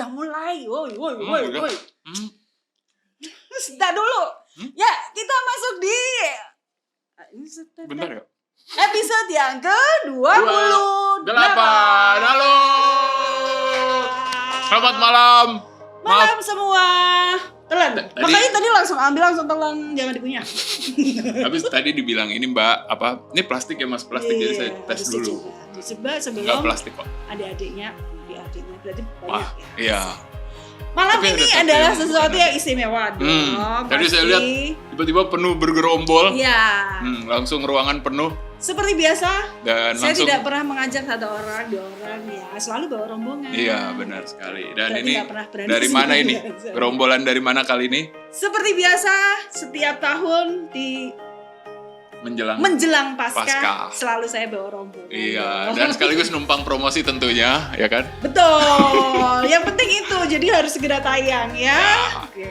udah mulai. Woi. Udah. Sebentar dulu. Ya, kita masuk di Bentar ya. episode yang ke-28. Halo. Selamat malam. Malam semua. Telan. Tadi- Makanya tadi langsung telan, jangan dikunyah. Habis tadi dibilang ini Mbak, apa? Ini plastik ya Mas, plastik jadi saya tes harus dulu. dicoba sebelum Enggak plastik kok. adik-adiknya berarti banyak Wah, ya. iya. Malam Tapi ini ada adalah satu yang sesuatu bukan yang istimewa dong. Tadi saya pasti. lihat tiba-tiba penuh bergerombol. Iya. Langsung ruangan penuh Seperti biasa, dan saya langsung. tidak pernah mengajak satu orang, dua orang, ya selalu bawa rombongan. Iya, benar sekali. Dan Berarti ini nggak pernah berani dari mana ini? sendirian. Gerombolan dari mana kali ini? Seperti biasa, setiap tahun di menjelang Paskah, Paskah. selalu saya bawa rombongan. Iya, dan sekaligus numpang promosi tentunya, ya kan? Betul. Yang penting itu, jadi harus segera tayang ya. Ya. Oke,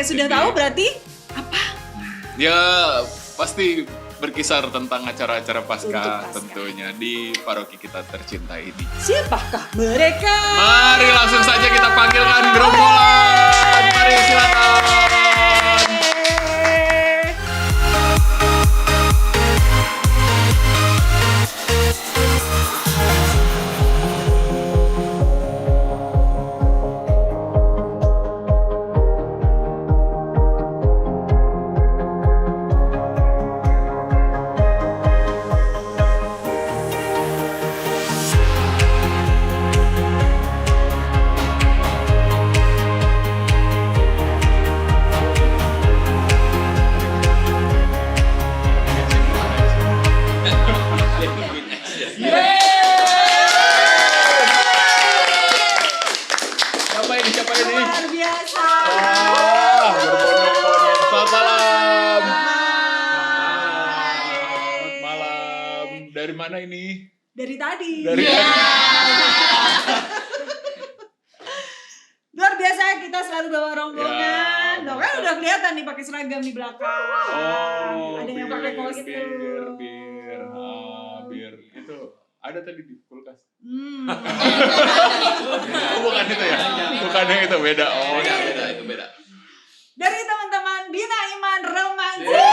sudah Jadi- tahu berarti apa? Ya, pasti berkisar tentang acara-acara Untuk Paskah Paskah. tentunya di paroki kita tercinta ini. Siapakah mereka? Mari langsung saja kita panggilkan gerombolan. Mari silakan. Siapa ini? Luar biasa. Wah, berbondong-bondong. Selamat malam. Selamat malam. Dari mana ini? Dari tadi. Dari Luar biasa, kita selalu bawa rombongan. Ya, Dong, kan udah kelihatan nih pakai seragam di belakang. Oh, Ada yang pakai kostum. bir. Bir. Itu ada tadi di kulkas. Oh, bukan itu ya? Bukan yang itu, beda. Oh, Beda, itu beda. Dari teman-teman Bina Iman Romansa.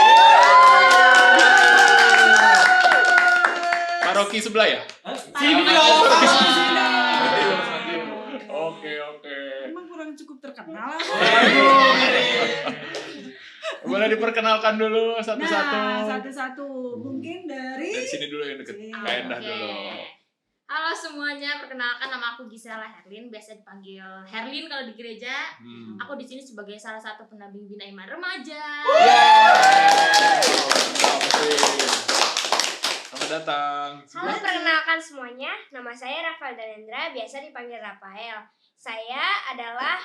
Paroki sebelah ya? Sini Oke. Emang kurang cukup terkenal. Boleh diperkenalkan dulu satu-satu. Nah, satu-satu. Mungkin dari Sini dulu yang deket. Sini. Kak Endah Oke. dulu. Halo semuanya, perkenalkan nama aku Gisela Herlin, biasa dipanggil Herlin kalau di gereja. Aku di sini sebagai salah satu pendamping Bina Iman Remaja. Selamat datang. Halo, perkenalkan semuanya. Nama saya Rafael Danendra, biasa dipanggil Rafael. Saya adalah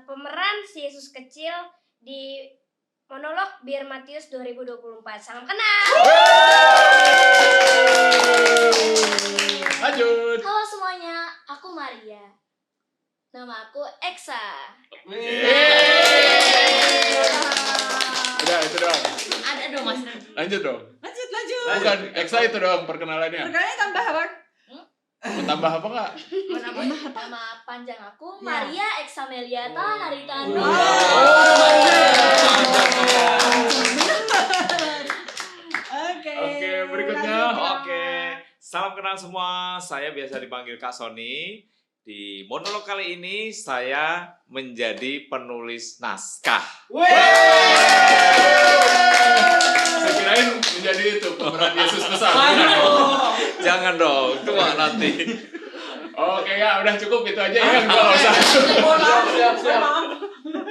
pemeran si Yesus kecil di monolog Bir Matius 2024. Salam kenal. Lanjut. Halo semuanya, aku Maria. Nama aku Eksa. Udah itu doang. Ada dong Mas. Lanjut dong. lanjut. Bukan Eksa itu doang perkenalannya. Perkenalnya tambah apa? Mau tambah apa nggak? Nama panjang aku Maria Eksa Meliata Haritano. Oke, berikutnya. Oke, salam kenal semua. Saya biasa dipanggil Kak Sony. Di monolog kali ini saya menjadi penulis naskah. Saya kirain menjadi itu pemeran Yesus besar. Jangan dong, itu mah nanti. Oke ya, udah cukup itu aja ya. Nggak usah. Siap.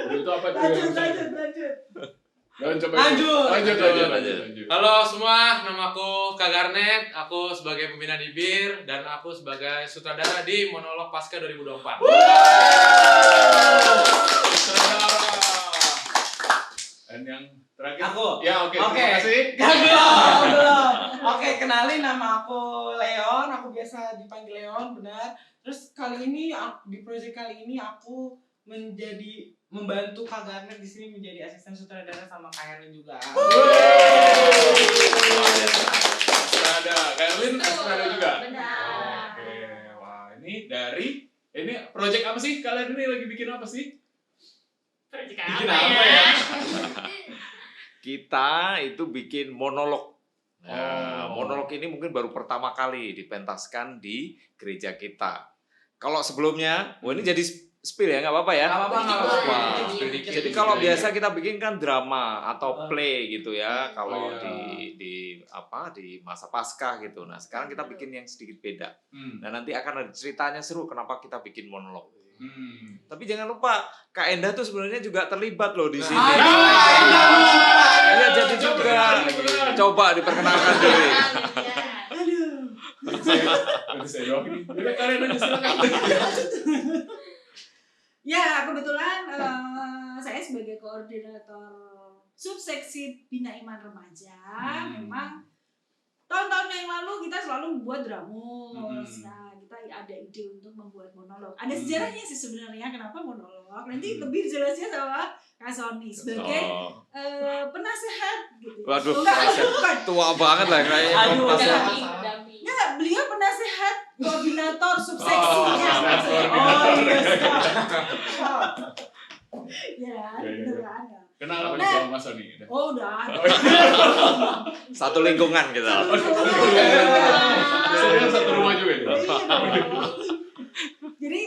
Itu apa tuh? Lanjut. Lanjut. Halo semua, nama aku Kak Garnet, aku sebagai pembina di BIR dan aku sebagai sutradara di Monolog Paskah 2024. Dan yang terakhir Aku. Ya oke. Oke. Terima kasih. Belum. Oke, kenalin nama aku Leon. Aku biasa dipanggil Leon, benar. Terus kali ini di proyek kali ini aku membantu Kak Garnet di sini menjadi asisten sutradara sama Kak Herlin juga. Ada Kak Erwin, ada juga. Benar. Oke, wah ini dari Ini project apa sih? Kalian ini lagi bikin apa sih? Project Bikin apa apa ya? ya? Kita itu bikin monolog. Nah, Oh. monolog ini mungkin baru pertama kali dipentaskan di gereja kita. Kalau sebelumnya, ini jadi spill ya, nggak apa-apa ya? Nggak apa-apa, nggak apa-apa. Spill dikit. Jadi kalau biasa kita bikin kan drama atau play gitu ya, kalau Oh, iya. di masa Paskah gitu. Nah, sekarang kita bikin yang sedikit beda. Hmm. Nah, nanti akan ada ceritanya seru kenapa kita bikin monolog. Hmm. Tapi jangan lupa, Kak Endah tuh sebenarnya juga terlibat loh di sini. Aduh, Iya, jadi juga. Coba diperkenalkan diri. Aduh. Nanti saya doang nih. Udah kalian aja silakan. Ya, kebetulan saya sebagai koordinator subseksi Bina Iman Remaja, memang tahun-tahun yang lalu kita selalu membuat dramus. Nah, kita ada ide untuk membuat monolog. Ada sejarahnya sih sebenarnya kenapa monolog. Nanti lebih jelasnya sama Kak Sony sebagai Oh. penasehat gitu. Waduh, Enggak, penasehat. bukan. Tua banget lah kayaknya. Aduh, Penasehat. Damping. Enggak, beliau penasehat koordinator subseksinya. Oh iya, siap. Ya, Iya, iya. bener kan? Kenal apa Nah. sama Mas Sony? Udah. Oh, udah. Satu lingkungan kita. Saya satu rumah juga ya. Iya dong. Jadi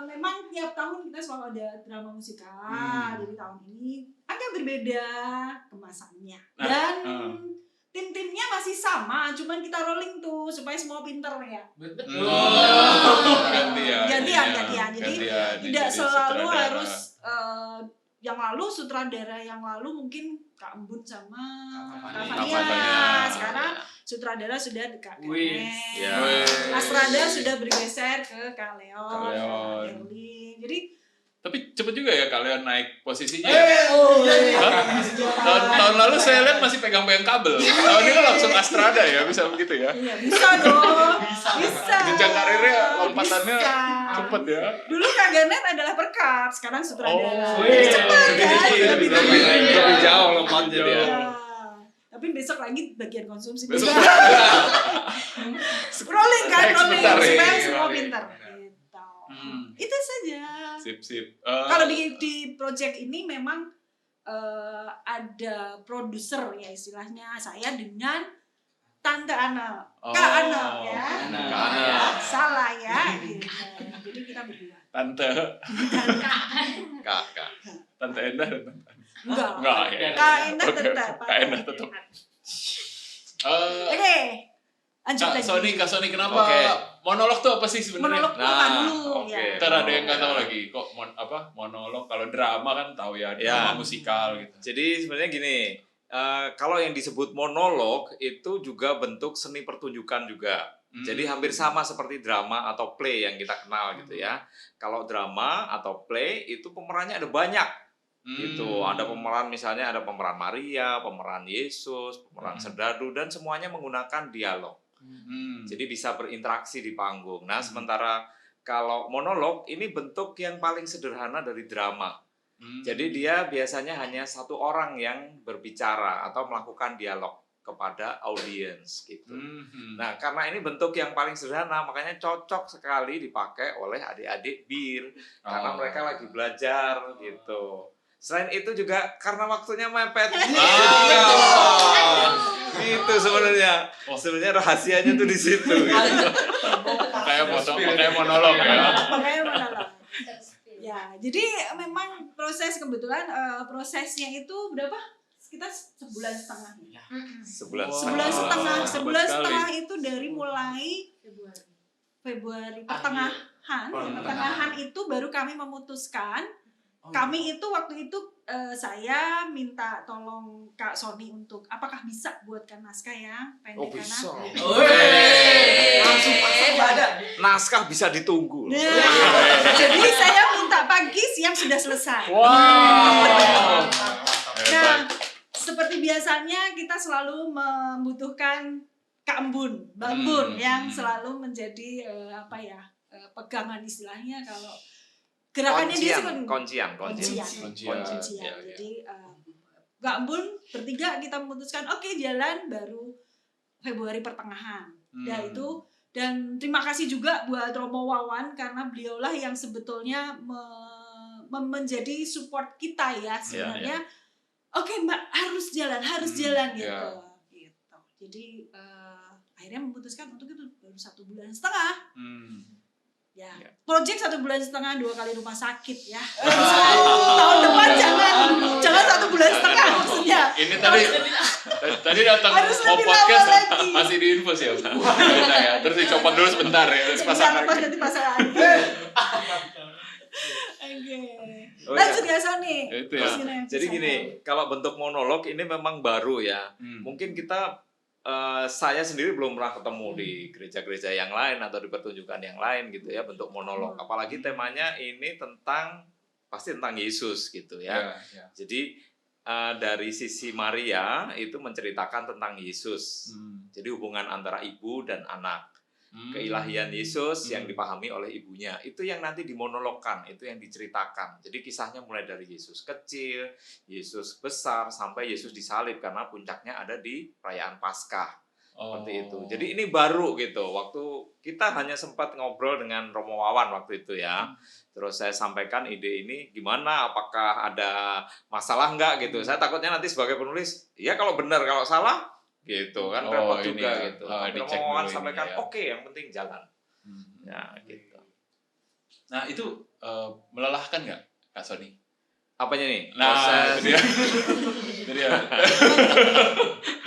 memang tiap tahun kita selalu ada drama musikal. Jadi tahun ini agak berbeda kemasannya. Dan tim-timnya masih sama, cuman kita rolling tuh supaya semua pinter ya. Gantian. Gantian. Jadi Gantian. tidak Jadi selalu sutradara. harus yang lalu sutradara yang lalu mungkin Kak Embun sama Kak Kak Fania. Fania. Sekarang sutradara sudah Kak Wih. Ganet. Ya. Astrada sudah bergeser ke Kak Leon. Kak Leon. Kak Erlin. Jadi Tapi cepet juga ya kalian naik posisinya. Oh, Tahun lalu saya lihat masih pegang-pegang kabel. Tahun ini langsung Astrada ya, bisa begitu ya. iya, bisa dong. Bisa. Jenjang karirnya lompatannya Bisa. cepet ya. Dulu Kak Ganet adalah perkap, sekarang sutradara. Oh, Jadi cepat lebih kan? kecil, Lebih lebih tinggi. Lebih jauh lompatnya dia. Ya. Tapi besok lagi bagian konsumsi. Besok juga. Rolling kan, Next rolling bentar, supaya rolling, semua rolling. pintar. Gitu. Itu saja. Sip. Kalau di project ini memang ada produser ya istilahnya, saya dengan Tante Ana, Kak Ana ya. Kak Ana. Ya, salah ya. Gitu. Jadi kita berdua. Tante Kak. Endah dan Tante. Enggak. Ya. Kak Endah Oke, tetap. Kak Endah tetap. Oke. Lanjut Kak lagi. Sony kenapa? Oke. Monolog tuh apa sih sebenarnya? Monolog apa dulu oke. ya. Ntar ada yang nggak tahu lagi kok monolog. Kalau drama kan tahu ya, drama musikal gitu. Jadi sebenarnya gini, kalau yang disebut monolog itu juga bentuk seni pertunjukan juga. Jadi hampir sama seperti drama atau play yang kita kenal gitu ya. Kalau drama atau play itu pemerannya ada banyak. Gitu. Ada pemeran misalnya ada pemeran Maria, pemeran Yesus, pemeran Serdadu dan semuanya menggunakan dialog. Jadi bisa berinteraksi di panggung. Nah, sementara kalau monolog ini bentuk yang paling sederhana dari drama. Jadi dia biasanya hanya satu orang yang berbicara atau melakukan dialog kepada audiens gitu. Nah, karena ini bentuk yang paling sederhana, makanya cocok sekali dipakai oleh adik-adik BIR karena mereka lagi belajar gitu. Selain itu juga karena waktunya mepet. Itu sebenarnya. Sebenarnya rahasianya tuh di situ gitu. Kayak monolog ya. Makanya monolog. Ya, jadi memang prosesnya itu berapa? Sekitar sebulan setengah. Sebulan Sebulan setengah itu dari mulai Februari pertengahan itu baru kami memutuskan. Kami itu waktu itu saya minta tolong Kak Sony untuk apakah bisa buatkan naskah yang pendek bisa. Langsung pasang badan. Naskah bisa ditunggu. Jadi saya minta pagi siang sudah selesai. Wow. Nah, seperti biasanya kita selalu membutuhkan Kak Embun, Mbak Embun yang selalu menjadi pegangan istilahnya kalau gerakannya dia sih kuncian. kuncian. Jadi Kak Embun bertiga kita memutuskan oke, jalan baru Februari pertengahan. Dan itu Dan terima kasih juga buat Romo Wawan karena beliaulah yang sebetulnya menjadi support kita ya sebenarnya. Oke Mbak, harus jalan gitu. Gitu. Jadi akhirnya memutuskan untuk itu baru 1,5 bulan. Ya, project 1,5 bulan, 2 kali rumah sakit ya. Tahun depan jangan 1,5 bulan maksudnya. Ini tadi datang mau podcast masih diinfus ya. Terus dicopot dulu sebentar ya. Pasang nanti pasang lagi. Lanjut ya Sony. Jadi gini, kalau bentuk monolog ini memang baru ya. Mungkin kita saya sendiri belum pernah ketemu di gereja-gereja yang lain atau di pertunjukan yang lain gitu ya, bentuk monolog. Apalagi temanya ini pasti tentang Yesus gitu ya. Jadi dari sisi Maria itu menceritakan tentang Yesus. Jadi hubungan antara ibu dan anak. Keilahian Yesus yang dipahami oleh ibunya. Itu yang nanti dimonologkan, itu yang diceritakan. Jadi kisahnya mulai dari Yesus kecil, Yesus besar, sampai Yesus disalib karena puncaknya ada di perayaan Paskah. Seperti itu. Jadi ini baru gitu. Waktu kita hanya sempat ngobrol dengan Romo Wawan waktu itu ya. Terus saya sampaikan ide ini gimana, apakah ada masalah enggak gitu. Saya takutnya nanti sebagai penulis, ya kalau benar, kalau salah gitu kan repot juga ya. gitu. Romo Wawan sampaikan oke, yang penting jalan. Ya gitu. Nah itu melelahkan nggak Kak Sony? Apanya nih? Nah, itu dia.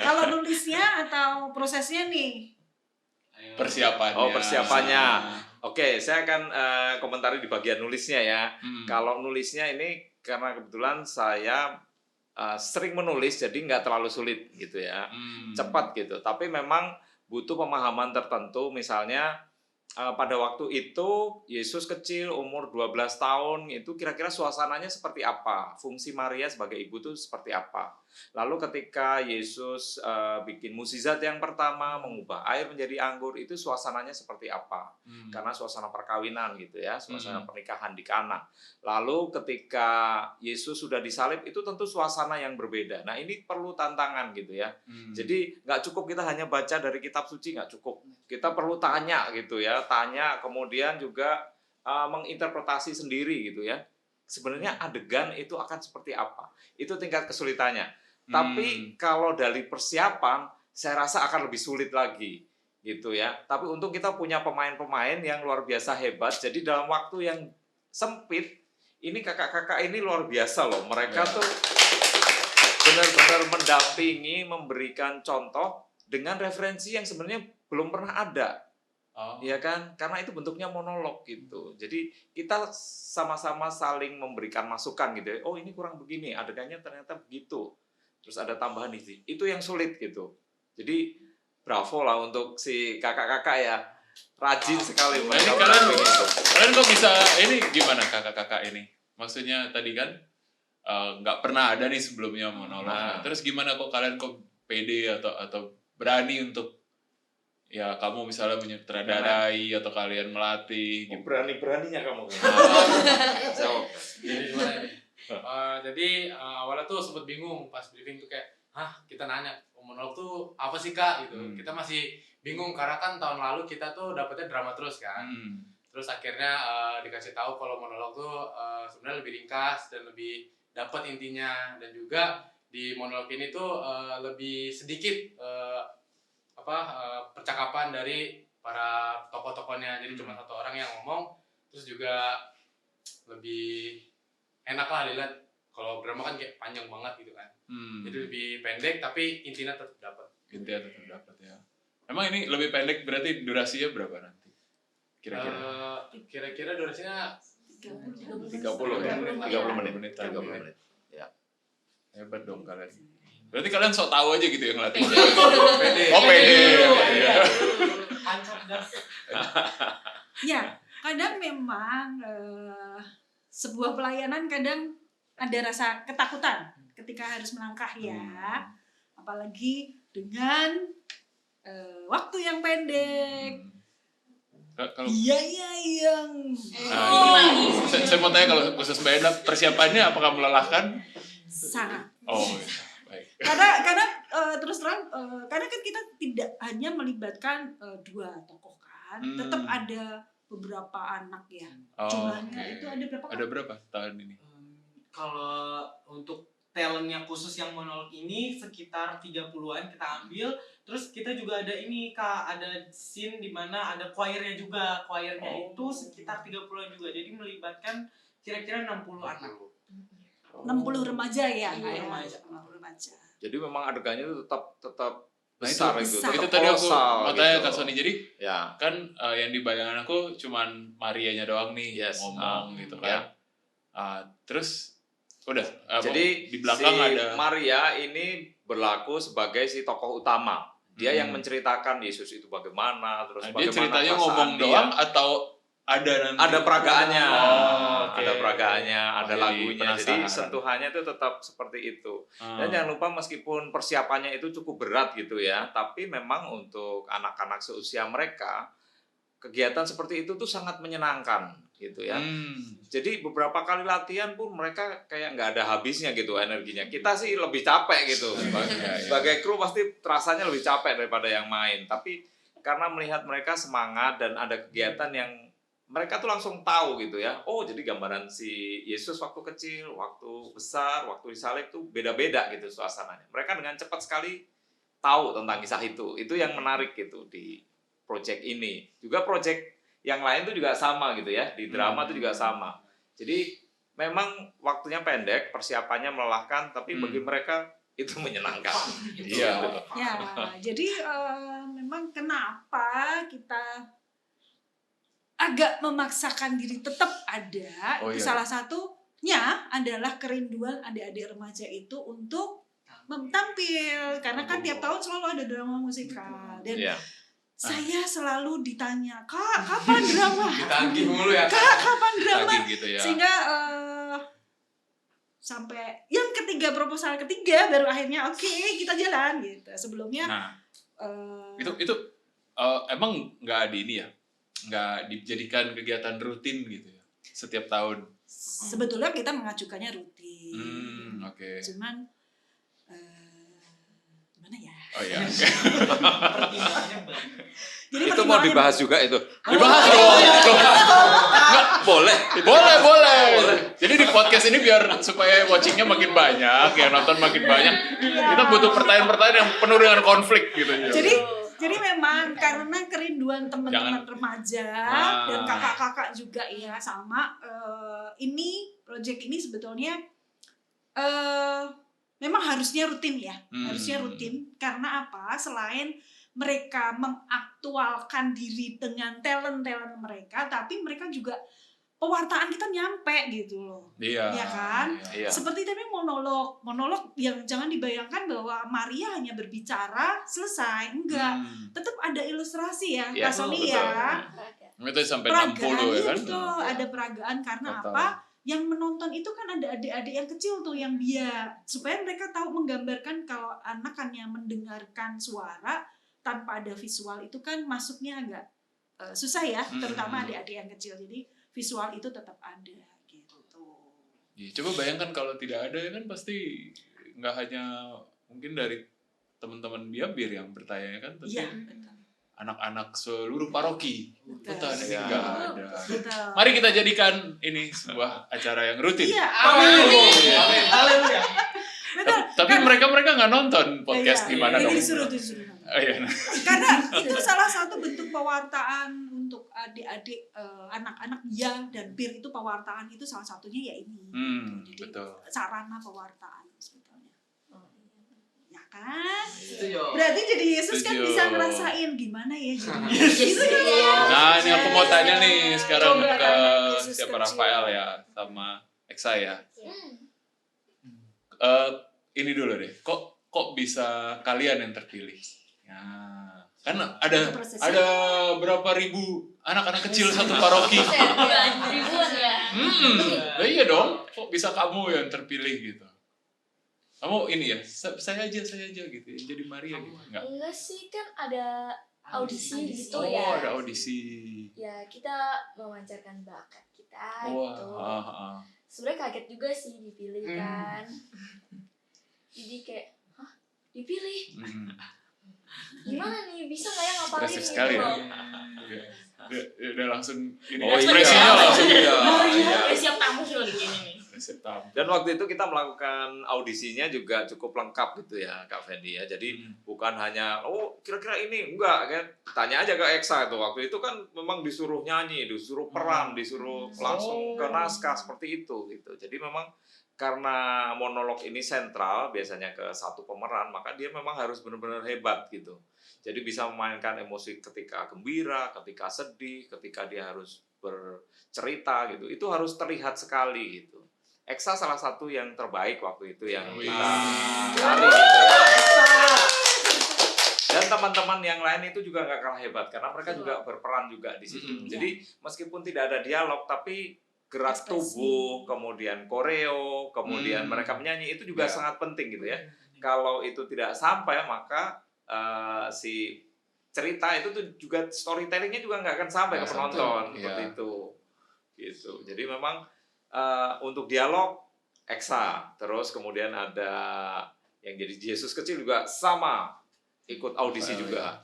Kalau nulisnya atau prosesnya nih? Persiapannya. Persiapannya. Oke, saya akan komentari di bagian nulisnya ya. Kalau nulisnya ini karena kebetulan saya sering menulis, jadi nggak terlalu sulit gitu ya. Cepat gitu. Tapi memang butuh pemahaman tertentu, misalnya pada waktu itu Yesus kecil umur 12 tahun itu kira-kira suasananya seperti apa, fungsi Maria sebagai ibu itu seperti apa. Lalu ketika Yesus bikin mukjizat yang pertama, mengubah air menjadi anggur, itu suasananya seperti apa, karena suasana perkawinan gitu ya, suasana pernikahan di Kana. Lalu ketika Yesus sudah disalib itu tentu suasana yang berbeda. Nah ini perlu tantangan gitu ya. Jadi nggak cukup kita hanya baca dari kitab suci, nggak cukup. Kita perlu tanya gitu ya, tanya kemudian juga menginterpretasi sendiri gitu ya. Sebenarnya adegan itu akan seperti apa? Itu tingkat kesulitannya. Tapi kalau dari persiapan, saya rasa akan lebih sulit lagi gitu ya. Tapi untung kita punya pemain-pemain yang luar biasa hebat. Jadi dalam waktu yang sempit, ini kakak-kakak ini luar biasa loh. Mereka tuh benar-benar mendampingi, memberikan contoh dengan referensi yang sebenarnya belum pernah ada. Ya kan? Karena itu bentuknya monolog gitu. Jadi kita sama-sama saling memberikan masukan gitu ya. Oh ini kurang begini, adegannya ternyata begitu. Terus ada tambahan ini. Itu yang sulit gitu. Jadi bravo lah untuk si kakak-kakak ya. Rajin sekali. Nah, ini kalian kok bisa, ini gimana kakak-kakak ini? Maksudnya tadi kan nggak pernah ada nih sebelumnya monolog. Terus gimana kok kalian kok pede atau berani untuk ya kamu misalnya menyutradarai atau kalian melatih gitu. Berani-beraninya kamu. Jawab. Jadi gimana nih? Jadi awalnya tuh sempet bingung pas briefing tuh kayak, kita nanya monolog tuh apa sih Kak gitu. Kita masih bingung karena kan tahun lalu kita tuh dapetnya drama terus kan. Terus akhirnya dikasih tahu kalau monolog tuh sebenarnya lebih ringkas dan lebih dapat intinya, dan juga di monolog ini tuh lebih sedikit percakapan dari para tokoh-tokohnya. Jadi cuma satu orang yang ngomong, terus juga lebih enak lah dilihat. Kalau drama kan kayak panjang banget gitu kan. Jadi lebih pendek tapi intinya tetap dapat. Intinya tetap dapat ya. Emang ini lebih pendek berarti durasinya berapa nanti? Kira-kira? Kira-kira durasinya 30 ya. 30 menit. Ya. Hebat dong kalian. Berarti kalian sok tahu aja gitu yang ngelatih. Pede. Oh pede. Ya, kadang memang sebuah pelayanan kadang ada rasa ketakutan ketika harus melangkah ya, apalagi dengan waktu yang pendek. Biaya yang saya mau tanya kalau khusus Mbak Enda, persiapannya apakah melelahkan? sangat. Oh, baik. Karena terus terang, karena kan kita tidak hanya melibatkan dua tokoh kan. kan, tetap ada beberapa anak ya. Oh, Jumlahnya oke. itu ada berapa? Ada berapa tahun ini? Kalau untuk talentnya khusus yang monolog ini sekitar 30-an kita ambil. Terus kita juga ada ini Kak, ada scene di mana ada choirnya juga. Choirnya itu sekitar 30-an juga. Jadi melibatkan kira-kira 60 anak. 60 remaja ya, Iya, Kak, ya? remaja. 60 remaja. Jadi memang adegannya itu tetap Nah, besar itu gitu. besar. Itu tadi aku kolosal mau tanya gitu. Kak Sony, jadi Ya. kan yang di bayangan aku cuman Marianya doang nih Yes. ngomong gitu Ya. kan. Terus udah Jadi di belakang si ada Maria ini berlaku sebagai si tokoh utama. Dia yang menceritakan Yesus itu bagaimana, terus dia bagaimana ceritanya perasaan ngomong dia. doang atau ada nanti Ada peragaannya, Oh, oke. ada peragaannya, ada jadi lagunya. Jadi penasaran. sentuhannya itu tetap seperti itu. Dan Hmm. jangan lupa meskipun persiapannya itu cukup berat gitu ya, tapi memang untuk anak-anak seusia mereka kegiatan seperti itu tuh sangat menyenangkan gitu ya. Jadi beberapa kali latihan pun mereka kayak nggak ada habisnya gitu energinya. Kita sih lebih capek gitu. Sebagai kru pasti terasanya lebih capek daripada yang main. Tapi karena melihat mereka semangat dan ada kegiatan yang mereka tuh langsung tahu gitu ya. Oh, jadi gambaran si Yesus waktu kecil, waktu besar, waktu disalib tuh beda-beda gitu suasananya. Mereka dengan cepat sekali tahu tentang kisah itu. Itu yang menarik gitu di project ini. Juga project yang lain tuh juga sama gitu ya. Di drama tuh juga sama. Jadi memang waktunya pendek, persiapannya melelahkan, tapi bagi mereka itu menyenangkan. Iya. Ya, jadi memang kenapa kita agak memaksakan diri tetap ada, Oh, itu iya. salah satunya adalah kerinduan adik-adik remaja itu untuk tampil, karena kan tiap tahun selalu ada drama musikal dan Iya. saya selalu ditanya, Kak, kapan drama? Ditagih mulu ya. Kak, kapan drama? Lagi gitu ya. Sehingga sampai yang ketiga, proposal ketiga baru akhirnya oke, kita jalan gitu. Sebelumnya Nah, eh, itu emang nggak ada ini ya, nggak dijadikan kegiatan rutin gitu ya setiap tahun. sebetulnya kita mengajukannya rutin. Oke. Cuman gimana ya? Oh iya. Pertimbangannya banyak. Jadi Itu mau pertimbangan- dibahas juga itu. Dibahas dong. Nggak, boleh. Boleh. Jadi di podcast ini biar supaya watchingnya makin banyak, yang nonton makin banyak, kita butuh pertanyaan-pertanyaan yang penuh dengan konflik gitu. Jadi memang karena kerinduan teman-teman Jangan- remaja Nah. dan kakak-kakak juga ya sama, ini project ini sebetulnya memang harusnya rutin ya, harusnya rutin karena apa? Selain mereka mengaktualkan diri dengan talent mereka, tapi mereka juga pewartaan kita nyampe gitu loh. Iya. Iya kan? Iya. Seperti tadi monolog yang jangan dibayangkan bahwa Maria hanya berbicara selesai, enggak. Tetap ada ilustrasi ya, Iya, Kak Sony betul. ya. Itu sampai Peragaan 60 ya kan? itu ada peragaan karena Total. apa? Yang menonton itu kan ada adik-adik yang kecil tuh yang dia supaya mereka tahu menggambarkan kalau anak kan yang mendengarkan suara tanpa ada visual itu kan masuknya agak susah ya, terutama adik-adik yang kecil. Jadi visual itu tetap ada gitu. Ya, coba bayangkan kalau tidak ada ya kan pasti nggak hanya mungkin dari teman-teman Biabir yang bertanya kan, tapi Iya, betul. anak-anak seluruh paroki. Betul, ini Iya. nggak ada. Betul. Mari kita jadikan ini sebuah acara yang rutin. Iya, Amin. Haleluya. betul. Tapi mereka nggak nonton podcast Iya, gimana ini dong? disuruh. Oh, iya. Karena itu salah satu bentuk pewartaan untuk adik-adik anak-anak ya, dan bir itu pewartaan itu salah satunya ya ini. Jadi Betul. sarana pewartaan sebetulnya. Ya kan? Setuju. Berarti jadi Yesus kan Setuju. bisa ngerasain gimana ya jadi Yesus gitu ya. Nah, ini aku mau tanya nih sekarang Coba ke Yesus siapa, kecil. Rafael ya sama Eksa ya. Ini dulu deh. Kok bisa kalian yang terpilih? Ya, kan ada Itu prosesnya. ada berapa ribu anak-anak kecil satu paroki. Ribuan ya. Nah, iya dong. Kok bisa kamu yang terpilih gitu? Kamu ini ya, saya aja gitu. Jadi Maria gitu. Enggak. Enggak sih, kan ada audisi gitu Oh, ya. ada audisi. Ya, kita memancarkan bakat kita gitu. Wah, Sebenarnya kaget juga sih dipilih kan. Jadi kayak, hah, dipilih? Gimana nih, bisa nggak ya ngapalin Impresif gitu sekali ya. loh. Udah langsung ini Oh, ekspresinya iya. langsung Iya, iya. Udah siap tamu sih loh di sini nih. Setam. Dan waktu itu kita melakukan audisinya juga cukup lengkap gitu ya Kak Fendi ya. Jadi bukan hanya kira-kira ini, enggak kan. Tanya aja ke Eksa itu. Waktu itu kan memang disuruh nyanyi, disuruh peran, disuruh langsung ke naskah seperti itu gitu. Jadi memang karena monolog ini sentral biasanya ke satu pemeran, maka dia memang harus benar-benar hebat gitu. Jadi bisa memainkan emosi ketika gembira, ketika sedih, ketika dia harus bercerita gitu. Itu harus terlihat sekali gitu. Eksa salah satu yang terbaik waktu itu yang kita cari gitu ya. Dan teman-teman yang lain itu juga nggak kalah hebat karena mereka juga berperan juga di situ. Jadi meskipun tidak ada dialog tapi gerak tubuh, kemudian koreo, kemudian mereka menyanyi itu juga sangat penting gitu ya. Kalau itu tidak sampai maka si cerita itu tuh juga storytellingnya juga nggak akan sampai ke penonton seperti itu. Gitu. Jadi memang untuk dialog Eksa, terus kemudian ada yang jadi Yesus kecil juga sama ikut audisi juga.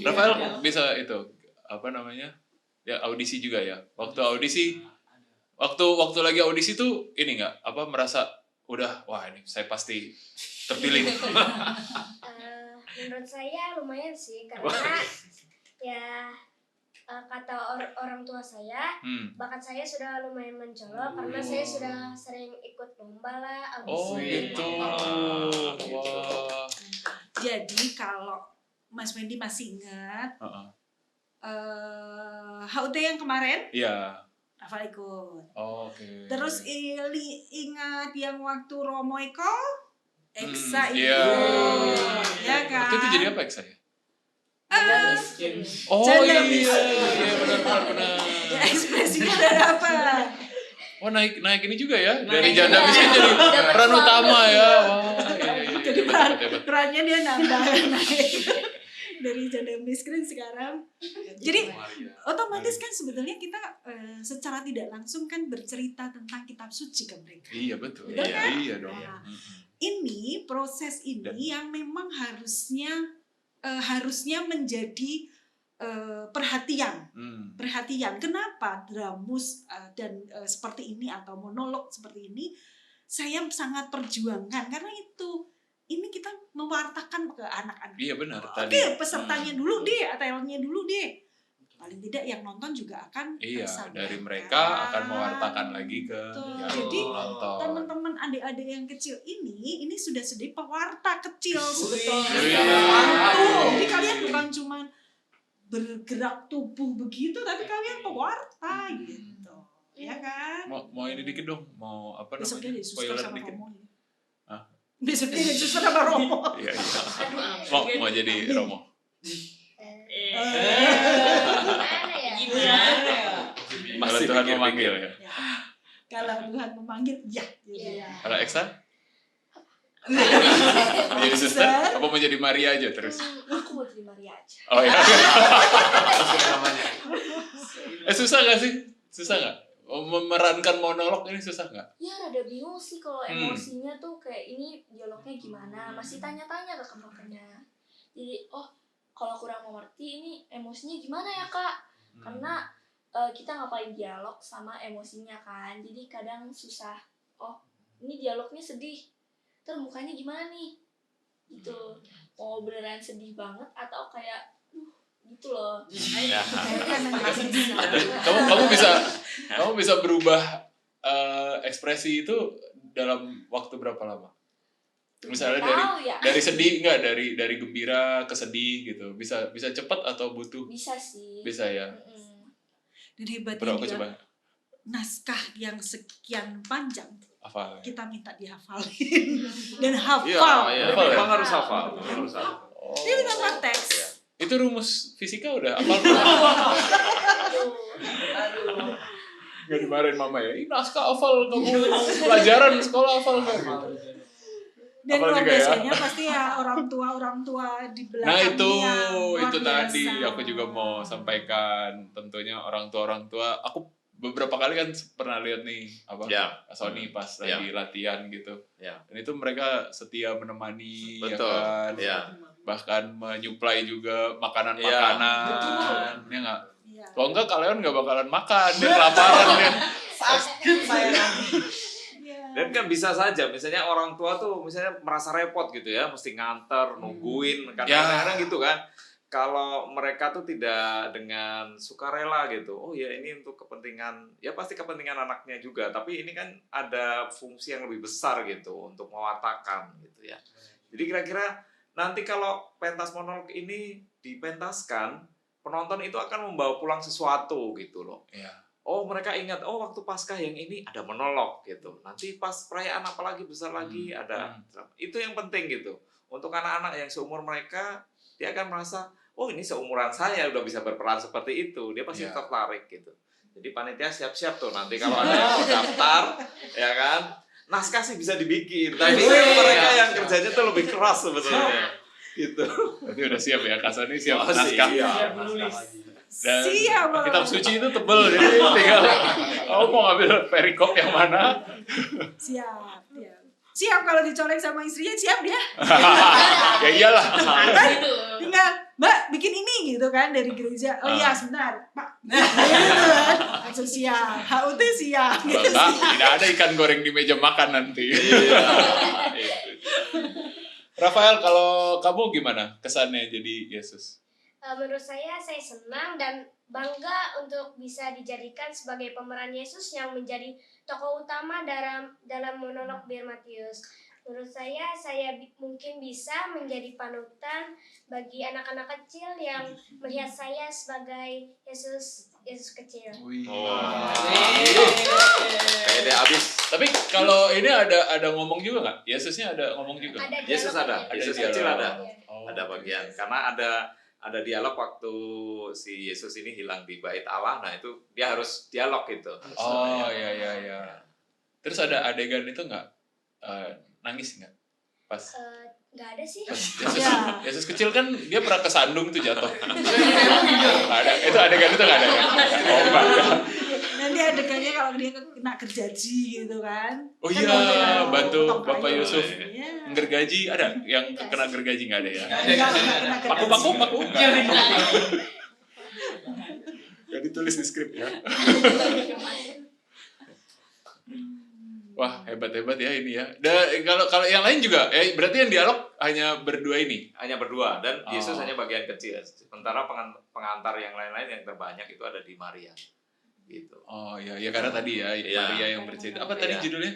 Rafael bisa itu apa namanya? Ya audisi juga ya. Waktu lagi audisi tuh ini nggak apa merasa udah wah ini saya pasti terpilih. Menurut saya lumayan sih karena ya kata orang tua saya, bakat saya sudah lumayan mencolok karena saya sudah sering ikut lomba lah, Oh audisi. gitu. Wah. Jadi kalau Mas Wendy masih ingat HUT yang kemarin, Iya. Rafael ikut. Oke. Terus ingat yang waktu Romo Eko, Eksa ikut. Iya. Ya kan? Itu jadi apa Eksa ya? Janda miskin. Oh Janda iya, miskin. iya benar. Ya, ekspresinya udah dapat. Oh naik ini juga ya dari Naik janda juga. miskin jadi Dapat peran suami. utama ya. Wah iya. Jadi Hebat. perannya dia nambah naik dari janda miskin sekarang. Jadi otomatis kan sebetulnya kita secara tidak langsung kan bercerita tentang kitab suci ke mereka. Iya betul. Betul kan? Iya dong. Nah, ini proses ini yang memang harusnya menjadi perhatian. Perhatian. Kenapa dramus dan seperti ini atau monolog seperti ini saya sangat perjuangkan karena ini kita mewartakan ke anak-anak. Iya benar. Oke, pesertanya dulu deh, ATL-nya dulu deh. Paling tidak yang nonton juga akan Iya, tersampaikan. dari mereka akan mewartakan lagi ke Betul. yang Jadi, nonton. teman-teman adik-adik yang kecil ini sudah sedih pewarta kecil sebetulnya. Iya. Jadi kalian bukan cuma bergerak tubuh begitu, tapi kalian pewarta gitu. Ya kan? Mau ini dikit dong, mau apa Besoknya namanya? jadi suster Spoiler sama dikit. Romo. Ya. Hah? Besoknya jadi suster sama Romo. Iya. Mau jadi Romo. Gimana ya? Kalau Masih Tuhan pikir-pikir. memanggil ya. Ya. Kalau Tuhan memanggil, ya. Gitu ya. Kalau Eksa? Jadi suster? Apa mau jadi Maria aja terus? Aku mau jadi Maria aja. Oh iya. namanya. Susah nggak sih? Susah nggak? Memerankan monolog ini susah nggak? Ya rada bingung sih kalau emosinya tuh kayak ini dialognya gimana. Masih tanya-tanya ke kakaknya. Jadi kalau kurang mengerti ini emosinya gimana ya kak? Karena kita ngapain dialog sama emosinya kan. Jadi kadang susah. Ini dialognya sedih. Terus mukanya gimana nih? Gitu. Mau beneran sedih banget atau kayak gitu loh. Ya. Sedih. Kamu bisa berubah ekspresi itu dalam waktu berapa lama? Misalnya Tahu ya. dari sedih enggak dari gembira ke sedih gitu. Bisa cepat atau butuh? Bisa sih. Bisa ya. Dan hebatnya Berapa dia, coba? naskah yang sekian panjang Hafal. kita minta dihafalin dan hafal. Iya, Hafal ya? memang harus hafal. Harus hafal. Oh. Dia tanpa teks. Itu rumus fisika udah hafal belum? Gak dimarahin mama ya, ini naskah hafal kamu pelajaran sekolah hafal nggak gitu. Dan Hafal luar juga ya? biasanya pasti ya orang tua di belakang. Nah luar itu tadi biasa. aku juga mau sampaikan. Tentunya orang tua aku beberapa kali kan pernah lihat nih Ya. Sony pas lagi latihan gitu. Ya. Dan itu mereka setia menemani Betul. ya kan. Ya. bahkan menyuplai juga Betul. makanan-makanan, ya nggak? Iya. Kalau enggak kalian nggak bakalan makan, dia kelaparan dia. Sakit saya nanti. Iya. Dan kan bisa saja, misalnya orang tua tuh misalnya merasa repot gitu ya, mesti nganter, nungguin, kan Ya. kadang-kadang gitu kan. Kalau mereka tuh tidak dengan sukarela gitu, oh ya ini untuk kepentingan, ya pasti kepentingan anaknya juga, tapi ini kan ada fungsi yang lebih besar gitu untuk mewartakan gitu ya. Jadi kira-kira nanti kalau pentas monolog ini dipentaskan, penonton itu akan membawa pulang sesuatu gitu loh. Iya. Oh mereka ingat, oh waktu Paskah yang ini ada monolog gitu. Nanti pas perayaan apa lagi besar lagi ada. Itu yang penting gitu. Untuk anak-anak yang seumur mereka, dia akan merasa, oh ini seumuran saya udah bisa berperan seperti itu. Dia pasti Iya. tertarik gitu. Jadi panitia siap-siap tuh nanti kalau ada yang mau daftar, ya kan. Naskah sih bisa dibikin, tapi mereka yang kerjanya tuh lebih keras sebetulnya. Gitu. Berarti udah siap ya, Kasani siap Oh, naskah. siap. Menulis. Dan Siap, Bang. kitab suci itu tebel, jadi tinggal kamu mau ngambil perikop yang mana. Siap, siap. Siap kalau dicolek sama istrinya, siap dia. Ya iyalah. Gitu. Tinggal, Mbak, bikin ini gitu kan dari gereja. Oh iya, sebentar, Pak. Gitu kan. Langsung siap. HUT siap. Kalau enggak, tidak ada ikan goreng di meja makan nanti. Rafael, kalau kamu gimana kesannya jadi Yesus? Menurut saya senang dan bangga untuk bisa dijadikan sebagai pemeran Yesus yang menjadi tokoh utama dalam monolog Bir Matius. Menurut saya mungkin bisa menjadi panutan bagi anak-anak kecil yang melihat saya sebagai Yesus kecil. Kayak dia habis. Tapi kalau ini ada ngomong juga nggak? Yesusnya ada ngomong juga? Ada Yesus ada, Ada Yesus dialog. kecil ada. Oh, Ada bagian. Karena ada dialog waktu si Yesus ini hilang di bait Allah. Nah, itu dia harus dialog gitu. Oh, ya. Terus ada adegan itu nggak? Nangis nggak? Pas Nggak ada sih. Ya. Yesus kecil kan dia pernah kesandung tuh jatuh. Nggak ada. Itu adegan itu nggak ada ya? Oh, nggak ada. Nanti adegannya kalau dia kena gergaji gitu kan. Oh Kan iya, bantu potong Bapak kayu. Yusuf. Iya. Gergaji ada? Yang kena gergaji nggak ada ya? Enggak kena gergaji. Paku. Gak ditulis di skrip ya. Wah, hebat ya ini ya. Dan kalau yang lain juga, berarti yang dialog hanya berdua ini. Hanya berdua dan Oh. Yesus hanya bagian kecil. Sementara pengantar yang lain-lain yang terbanyak itu ada di Maria. Gitu. Oh iya, karena tadi ya Iya. Maria yang bercerita. Apa tadi Iya. judulnya?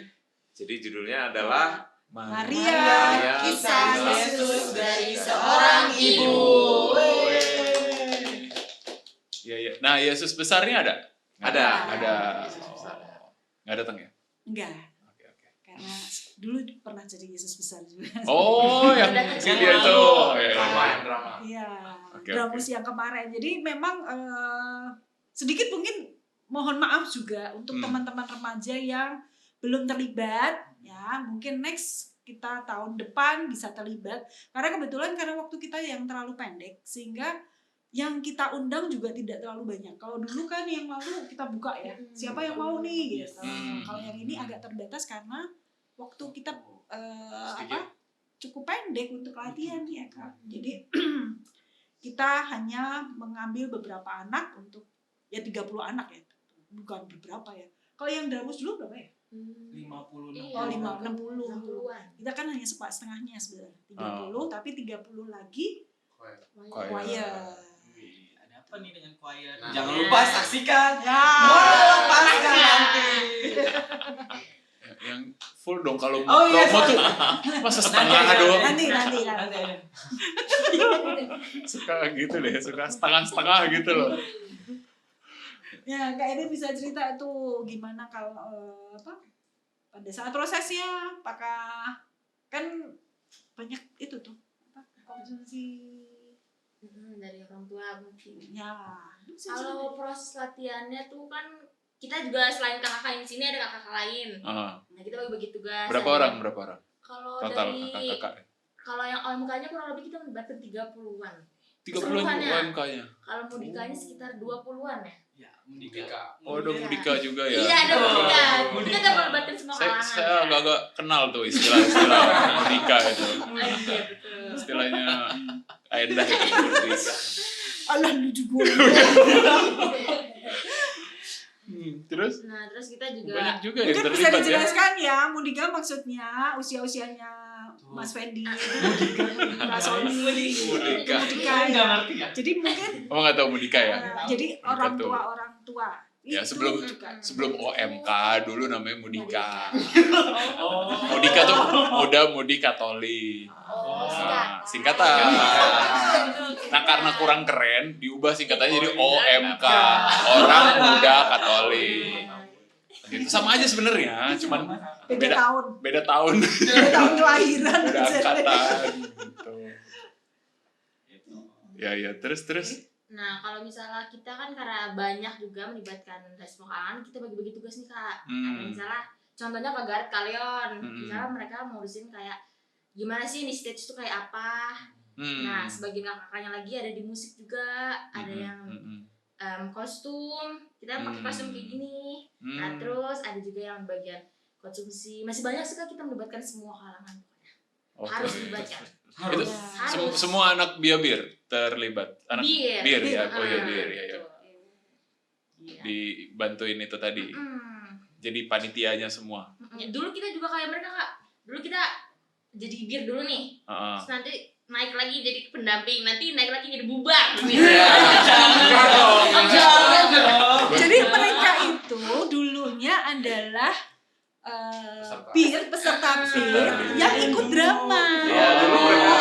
Jadi judulnya adalah Maria, kisah Yesus dari seorang ibu. Iya. Nah, Yesus besarnya ada? Ada. Ada. Yesus besarnya. Nggak datang ya? Enggak, Oke. karena dulu pernah jadi Yesus besar juga. Oh, yang Yang dia itu. lalu. Drama. Iya, Oke, Dramus yang kemarin. Jadi memang sedikit mungkin mohon maaf juga untuk teman-teman remaja yang belum terlibat, ya mungkin next kita tahun depan bisa terlibat. Karena kebetulan karena waktu kita yang terlalu pendek, sehingga yang kita undang juga tidak terlalu banyak. Kalau dulu kan yang lalu kita buka ya, siapa yang mau nih gitu. Kalau yang ini agak terbatas karena waktu kita cukup pendek untuk latihan ya Kak. Jadi kita hanya mengambil beberapa anak untuk ya 30 anak ya. Bukan beberapa ya. Kalau yang Dramus dulu berapa ya? 50. Iya. Oh, 60. 60-an. Kita kan hanya setengahnya sebenarnya. 30 tapi 30 lagi Choir. choir. Ada apa nih dengan choir? Nah. Jangan lupa saksikan. Ya. Paskan nanti. Yang full dong kalau Oh, iya. promo tuh masa setengah Nanti, doang. Nanti. Suka gitu deh, suka setengah-setengah gitu loh. Ya, Kak Ede bisa cerita tuh gimana kalau pada saat prosesnya, apakah kan banyak itu tuh konsumsi Dari orang tua mungkin. ya. Kalau proses latihannya tuh kan kita juga selain kakak yang sini ada kakak lain. Ah, Nah kita bagi tugas. berapa orang? Kalau Total dari kakak-kakak. kalau yang OMK-nya kurang lebih kita melibatkan 30-an. 30-an Keseluruhannya. UMK-nya. Kalau mudikanya sekitar 20-an ya. Ya, Mudika. Oh, ada Mudika juga ya. Iya ada Mudika. Kita udah melibatkan semua Saya kalangan. agak-agak kenal tuh istilah Mudika itu. Iya betul. Istilahnya Endah itu Mudika. Allah lu juga. Terus Nah, terus kita juga banyak juga yang Mungkin bisa terlibat ya. dijelaskan ya, Mudika maksudnya usia-usianya Mas Fendi, Mbak Sony, Mudika. Nggak ngerti ya? Jadi mungkin Kamu nggak tahu Mudika ya? jadi orang tuh. tua. Ya Itu juga. sebelum OMK dulu namanya Mudika. Oh. Mudika tuh muda mudi Katolik. Oh, Nah, singkatan. Nah karena kurang keren diubah singkatannya jadi OMK, Orang Muda Katolik. Gitu. Sama aja sebenarnya, cuman Beda tahun. beda tahun, Beda tahun kelahiran. beda angkatan gitu. Ya terus. Nah, kalau misalnya kita kan karena banyak juga melibatkan les vokalan, kita bagi-bagi tugas nih Kak. Ada misalnya, contohnya Kak Gareth Kalion, misalnya mereka ngurusin kayak gimana sih di stage itu kayak apa. Nah, sebagian kakaknya lagi ada di musik juga, ada yang kostum, kita pakai kostum kayak gini. Nah, terus ada juga yang bagian konsumsi. Masih banyak sih Kak, kita melibatkan semua kalangan. Oke. Harus dilibatkan. Itu Harus. semua anak bir terlibat. Anak bir ya. Oh iya bir ya. Iya. Dibantuin itu tadi. Jadi panitianya semua. Dulu kita juga kayak mereka Kak. Dulu kita jadi bir dulu nih. Terus nanti naik lagi jadi pendamping, nanti naik lagi jadi bubar. Jadi mereka itu dulunya adalah peserta bir yang ikut drama. Ya, dulu mereka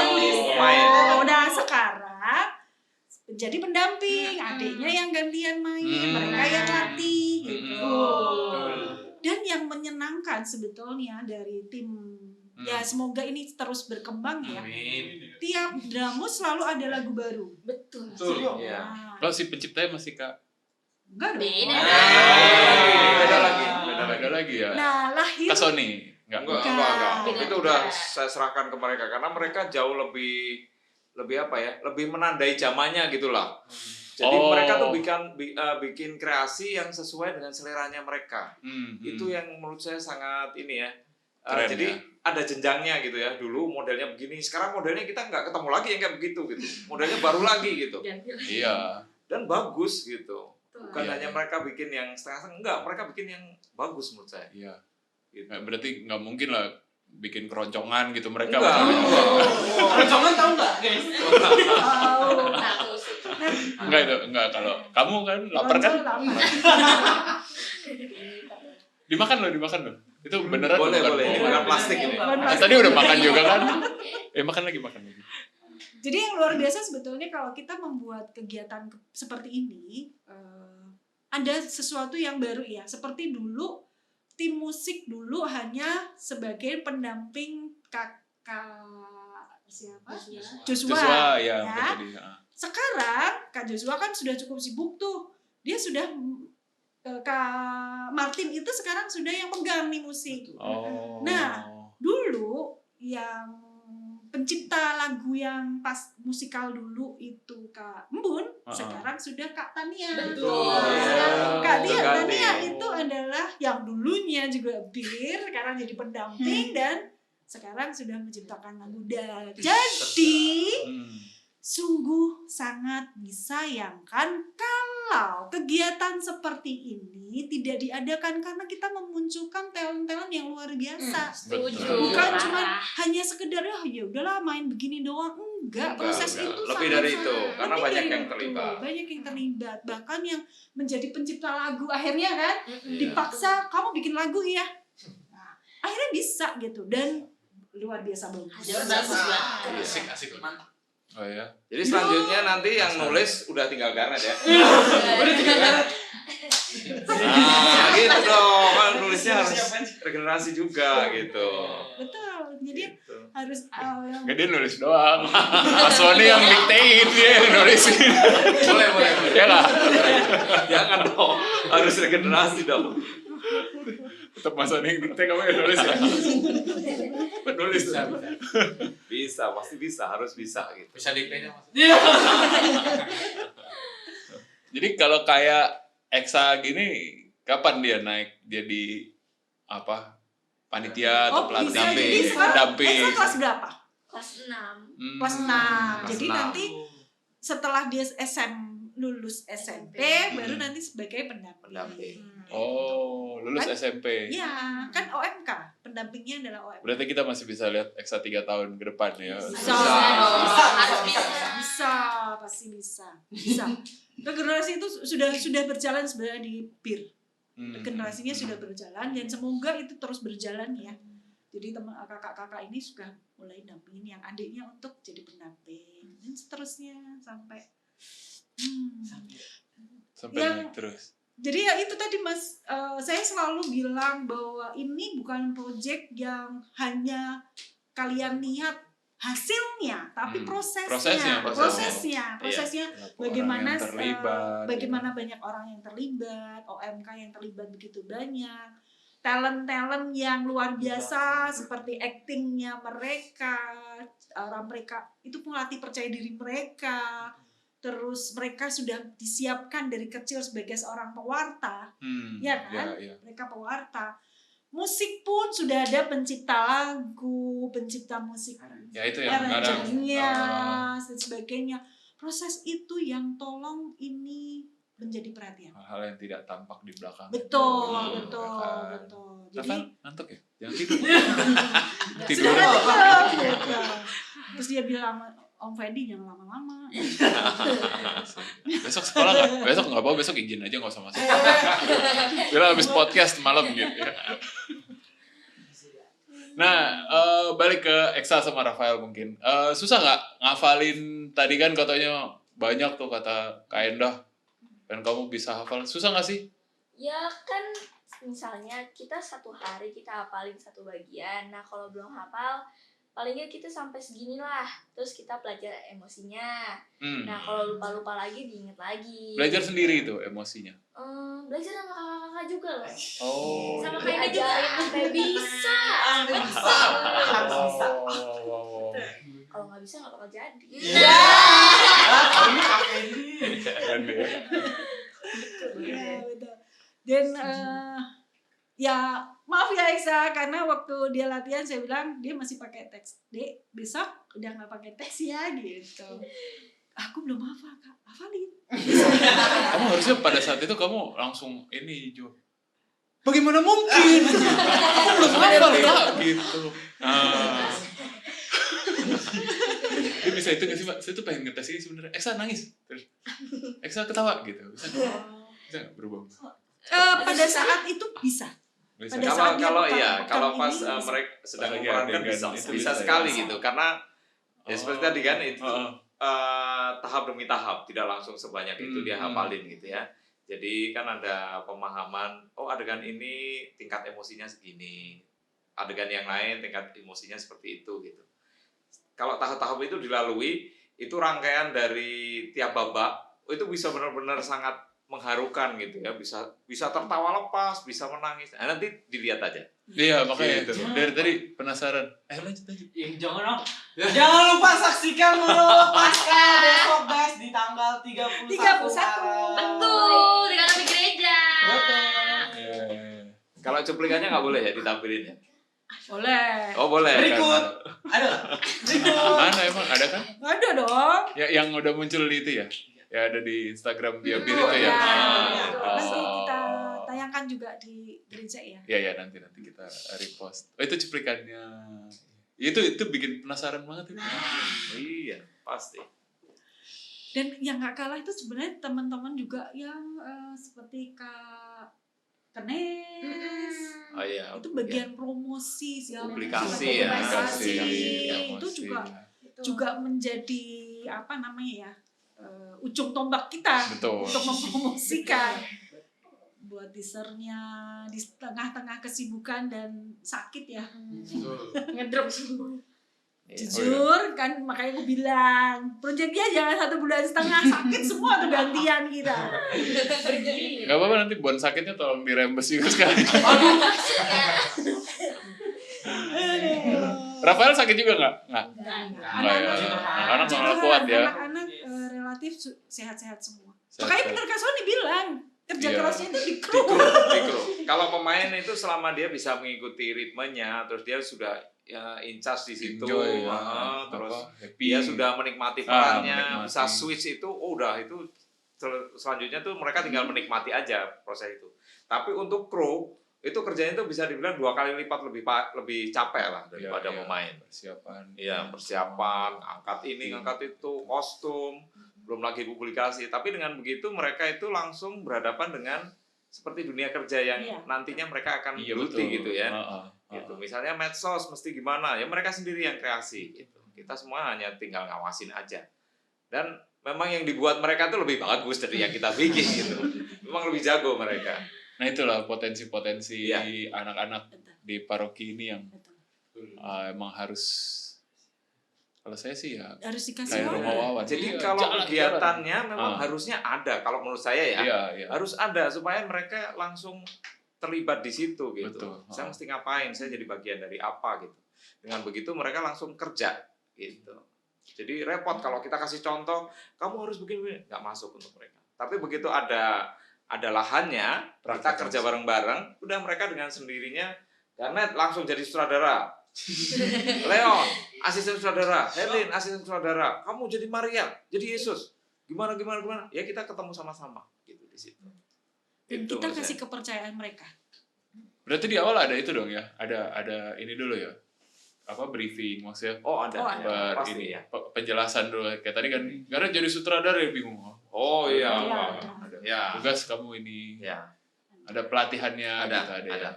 main. Udah sekarang jadi pendamping, adiknya yang gantian main, mereka yang latih gitu. Dan yang menyenangkan sebetulnya dari tim, ya semoga ini terus berkembang ya. Tiap Dramus selalu ada lagu baru. Betul. Iya. Nah, Kalau si penciptanya masih Kak. enggak dong. Beda. Beda lagi ya. Nah, lahir Kak Sony. Enggak. Beda. Itu udah saya serahkan ke mereka karena mereka jauh lebih apa ya? Lebih menandai zamannya gitulah. Jadi mereka tuh bikin kreasi yang sesuai dengan seleranya mereka. Itu yang menurut saya sangat ini ya. Keren, Jadi ya? ada jenjangnya gitu ya. Dulu modelnya begini, sekarang modelnya kita nggak ketemu lagi yang kayak begitu gitu. Modelnya baru lagi gitu. Iya. Dan bagus gitu. Bukan Iya, hanya iya. mereka bikin yang setengah-setengah, enggak, mereka bikin yang bagus menurut saya. Iya. Gitu. Nah, berarti nggak mungkin lah bikin keroncongan gitu mereka. Enggak. Keroncongan tahu nggak guys? Enggak kalau kamu kan lapar kan? Dimakan loh. Itu beneran Boleh. bukan Ini bohong. bukan plastik ini. Nah, tadi udah makan juga kan? Makan lagi. Jadi yang luar biasa sebetulnya kalau kita membuat kegiatan seperti ini, ada sesuatu yang baru ya. Seperti dulu tim musik dulu hanya sebagai pendamping kakak siapa? Joshua ya. ya. Tadi. Sekarang Kak Joshua kan sudah cukup sibuk tuh. Dia sudah Kak Martin itu sekarang sudah yang pegang nih musik. Oh. Nah, dulu yang pencipta lagu yang pas musikal dulu itu Kak Embun, sekarang sudah Kak Tania. Betul. Kak Ganti. Tania itu adalah yang dulunya juga bir, sekarang jadi pendamping dan sekarang sudah menciptakan lagu. Jadi sungguh sangat disayangkan kalau kegiatan seperti ini tidak diadakan karena kita memunculkan talent-talent yang luar biasa. Setuju. Bukan Parah. cuma hanya sekedar ya udahlah main begini doang. Enggak, proses itu Lebih dari itu, karena lebih banyak dari yang itu. terlibat. Banyak yang terlibat, bahkan yang menjadi pencipta lagu akhirnya kan Iya. dipaksa kamu bikin lagu ya. Nah, akhirnya bisa gitu dan luar biasa bagus. Bagus banget. Asik. Oh ya. Jadi selanjutnya nanti yang nulis udah tinggal Garnet ya. Udah tinggal Garnet. Nah, gitu dong. Kan nulisnya harus regenerasi juga gitu. Betul. Jadi Gitu. harus yang Gak dia nulis doang. Mas Sony yang diktein dia yang nulisin. Boleh. Ya nggak? Jangan dong. Harus regenerasi dong. Tetap Mas Sony yang dikte kamu yang nulis ya. Penulis Bisa. Bisa, pasti bisa, harus bisa gitu. Bisa diktenya Mas. Jadi kalau kayak Eksa gini, kapan dia naik jadi apa? Panitia atau bisa pelatih? jadi sekarang Pendamping. Eksa kelas berapa? kelas 6. kelas 6. Kelas Jadi 6. nanti setelah dia lulus SMP baru nanti sebagai pendamping. Pendamping. Oh, lulus Kan? SMP. Iya, kan OMK, pendampingnya adalah OMK. Berarti kita masih bisa lihat Eksa 3 tahun ke depan ya. Bisa. Harus bisa. Bisa, pasti bisa. Bisa. Generasi itu sudah berjalan sebenarnya di PIR. Generasinya sudah berjalan dan semoga itu terus berjalan ya. Jadi teman kakak-kakak ini sudah mulai dampingin yang adiknya untuk jadi pendamping dan seterusnya sampai Sampai naik terus. Jadi ya itu tadi Mas, saya selalu bilang bahwa ini bukan proyek yang hanya kalian lihat hasilnya, tapi prosesnya. Bagaimana bagaimana banyak orang yang terlibat, OMK yang terlibat begitu banyak, talent yang luar biasa seperti actingnya mereka, orang mereka itu melatih percaya diri mereka. Terus mereka sudah disiapkan dari kecil sebagai seorang pewarta, ya kan? Ya. Mereka pewarta. Musik pun sudah ada pencipta lagu, pencipta musik, ya itu yang aransemennya dan sebagainya. Proses itu yang tolong ini menjadi perhatian. Hal-hal yang tidak tampak di belakang. Betul. Jadi ngantuk ya? Jangan tidur. Tidur. Terus dia bilang, Om Fendi jangan lama-lama. Besok sekolah nggak? Besok nggak apa-apa, besok izin aja nggak usah masuk. Bilang habis podcast malam gitu ya. Nah, balik ke Eksa sama Rafael mungkin. Susah nggak ngafalin tadi kan katanya banyak tuh kata Kak Endah dan kamu bisa hafal. Susah nggak sih? Ya kan misalnya kita satu hari kita hafalin satu bagian. Nah kalau belum hafal paling nggak kita sampai segini lah, terus kita belajar emosinya. Nah kalau lupa lagi diinget lagi. Belajar sendiri itu emosinya? Belajar sama kakak-kakak juga loh. Oh. Sama kayak juga sampai bisa. Harus bisa. Kalau nggak bisa nggak bakal jadi. Iya. Ini kakek ini. Iya betul. Dan ya maaf ya Eksa, karena waktu dia latihan saya bilang dia masih pakai teks. Dek, besok udah nggak pakai teks ya gitu. Aku belum hafal Kak, hafalin. Kamu harusnya pada saat itu kamu langsung ini Jo. Bagaimana mungkin? Aku belum hafal Kak gitu. Dia bisa itu nggak sih Pak? Saya tuh pengen ngetes ini sebenarnya. Eksa nangis, terus Eksa ketawa gitu. Bisa nggak berubah? Pada saat itu bisa. Kalau pas mereka sedang memerankan bisa sekali gitu, karena ya seperti tadi kan itu tahap demi tahap, tidak langsung sebanyak itu dia hafalin gitu ya. Jadi kan ada pemahaman, oh adegan ini tingkat emosinya segini, adegan yang lain tingkat emosinya seperti itu gitu. Kalau tahap-tahap itu dilalui, itu rangkaian dari tiap babak itu bisa benar-benar sangat mengharukan gitu ya, bisa tertawa lepas, bisa menangis. Nah, nanti dilihat aja. Iya, makanya itu. Dari tadi penasaran. Lanjut. Jangan dong. Jangan lupa saksikan Monolog Pasca besok guys di tanggal 31 Maret. Betul, di dalam gereja. Kalau cuplikannya nggak boleh ya ditampilin ya? Boleh. Oh boleh. Berikut. Ada nggak? Berikut. Mana emang ada kan? Ada dong. Ya yang udah muncul di itu ya? Ya ada di Instagram dia Bir itu ya. Nanti kita tayangkan juga di gereja ya. Ya nanti kita repost. Oh itu cuplikannya. Itu bikin penasaran banget itu. Iya pasti. Dan yang nggak kalah itu sebenarnya teman-teman juga yang seperti Kak Kenes. Oh iya. Itu bagian promosi sih. Publikasi ya. Itu juga menjadi apa namanya ya? Ujung tombak kita. Betul. Untuk mempromosikan buat teasernya di tengah-tengah kesibukan dan sakit ya. Ngedrop semua. Jujur kan makanya aku bilang proyeknya jangan 1,5 bulan sakit semua tuh gantian kita. Gak apa-apa nanti buat sakitnya tolong dirembes juga sekali. Rafael sakit juga nggak? Nggak ya. Anak-anak malah kuat ya. Anak-anak relatif sehat-sehat semua. Makanya bener Kak Sony bilang kerja kerasnya itu di kru. Kalau pemain itu selama dia bisa mengikuti ritmenya, terus dia sudah ya in charge di situ, Enjoy, ya. terus Happy. dia sudah menikmati perannya, menikmati. bisa switch itu, udah itu selanjutnya tuh mereka tinggal menikmati aja proses itu. Tapi untuk kru itu kerjanya itu bisa dibilang 2 kali lipat lebih capek lah daripada pemain. Persiapan. Iya, persiapan, angkat ini, angkat itu, kostum, belum lagi publikasi. Tapi dengan begitu mereka itu langsung berhadapan dengan seperti dunia kerja yang nantinya mereka akan geluti gitu ya. Gitu. Misalnya medsos mesti gimana, ya mereka sendiri yang kreasi gitu. Kita semua hanya tinggal ngawasin aja. Dan memang yang dibuat mereka itu lebih bagus dari yang kita bikin gitu. Memang lebih jago mereka. Nah itulah potensi-potensi anak-anak di paroki ini yang emang harus, kalau saya sih ya harus dikasih kayak rumah wawan. Jadi Iya, kalau jalan. kegiatannya memang harusnya ada, kalau menurut saya ya Iya. harus ada supaya mereka langsung terlibat di situ gitu. Betul. Saya mesti ngapain? Saya jadi bagian dari apa gitu. Dengan begitu mereka langsung kerja gitu. Jadi repot kalau kita kasih contoh, kamu harus begini, nggak masuk untuk mereka. Tapi begitu ada lahannya, kita kerja bareng-bareng, udah mereka dengan sendirinya, karena langsung jadi sutradara. Leon, asisten sutradara. Herlin, asisten sutradara. Kamu jadi Maria, jadi Yesus. Gimana? Ya kita ketemu sama-sama gitu di situ. Dan Itu kita menurut kasih saya. kepercayaan mereka. Berarti di awal ada itu dong ya, ada ini dulu ya, apa briefing maksudnya. Oh ada, Oh, ya, pasti ini ya. penjelasan dulu kayak tadi kan, karena jadi sutradara ya bingung. Oh iya, Iya, ada. ya, Tugas kamu ini, ya. ada pelatihannya, Ada, gitu, ada. ya.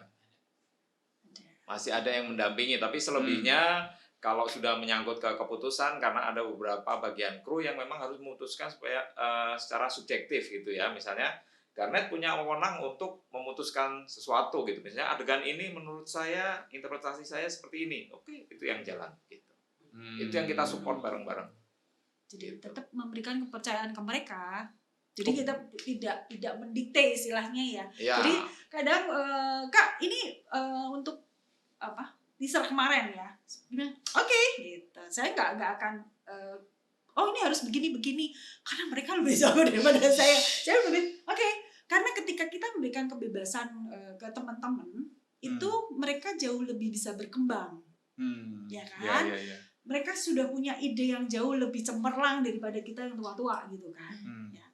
Masih ada yang mendampingi, tapi selebihnya kalau sudah menyangkut ke keputusan, karena ada beberapa bagian kru yang memang harus memutuskan supaya secara subjektif gitu ya. Misalnya Garnet punya wewenang untuk memutuskan sesuatu gitu. Misalnya adegan ini menurut saya, interpretasi saya seperti ini. Oke, itu yang jalan gitu. Itu yang kita support bareng-bareng. Jadi tetap memberikan kepercayaan ke mereka. Jadi kita tidak mendikte istilahnya ya. Ya. Jadi kadang Kak ini untuk apa? Teaser kemarin ya. Oke, gitu. Saya nggak akan oh ini harus begini karena mereka lebih jago daripada saya. Saya lebih oke. Karena ketika kita memberikan kebebasan ke teman-teman, itu mereka jauh lebih bisa berkembang. Ya kan? Ya. Mereka sudah punya ide yang jauh lebih cemerlang daripada kita yang tua-tua gitu kan. Ya,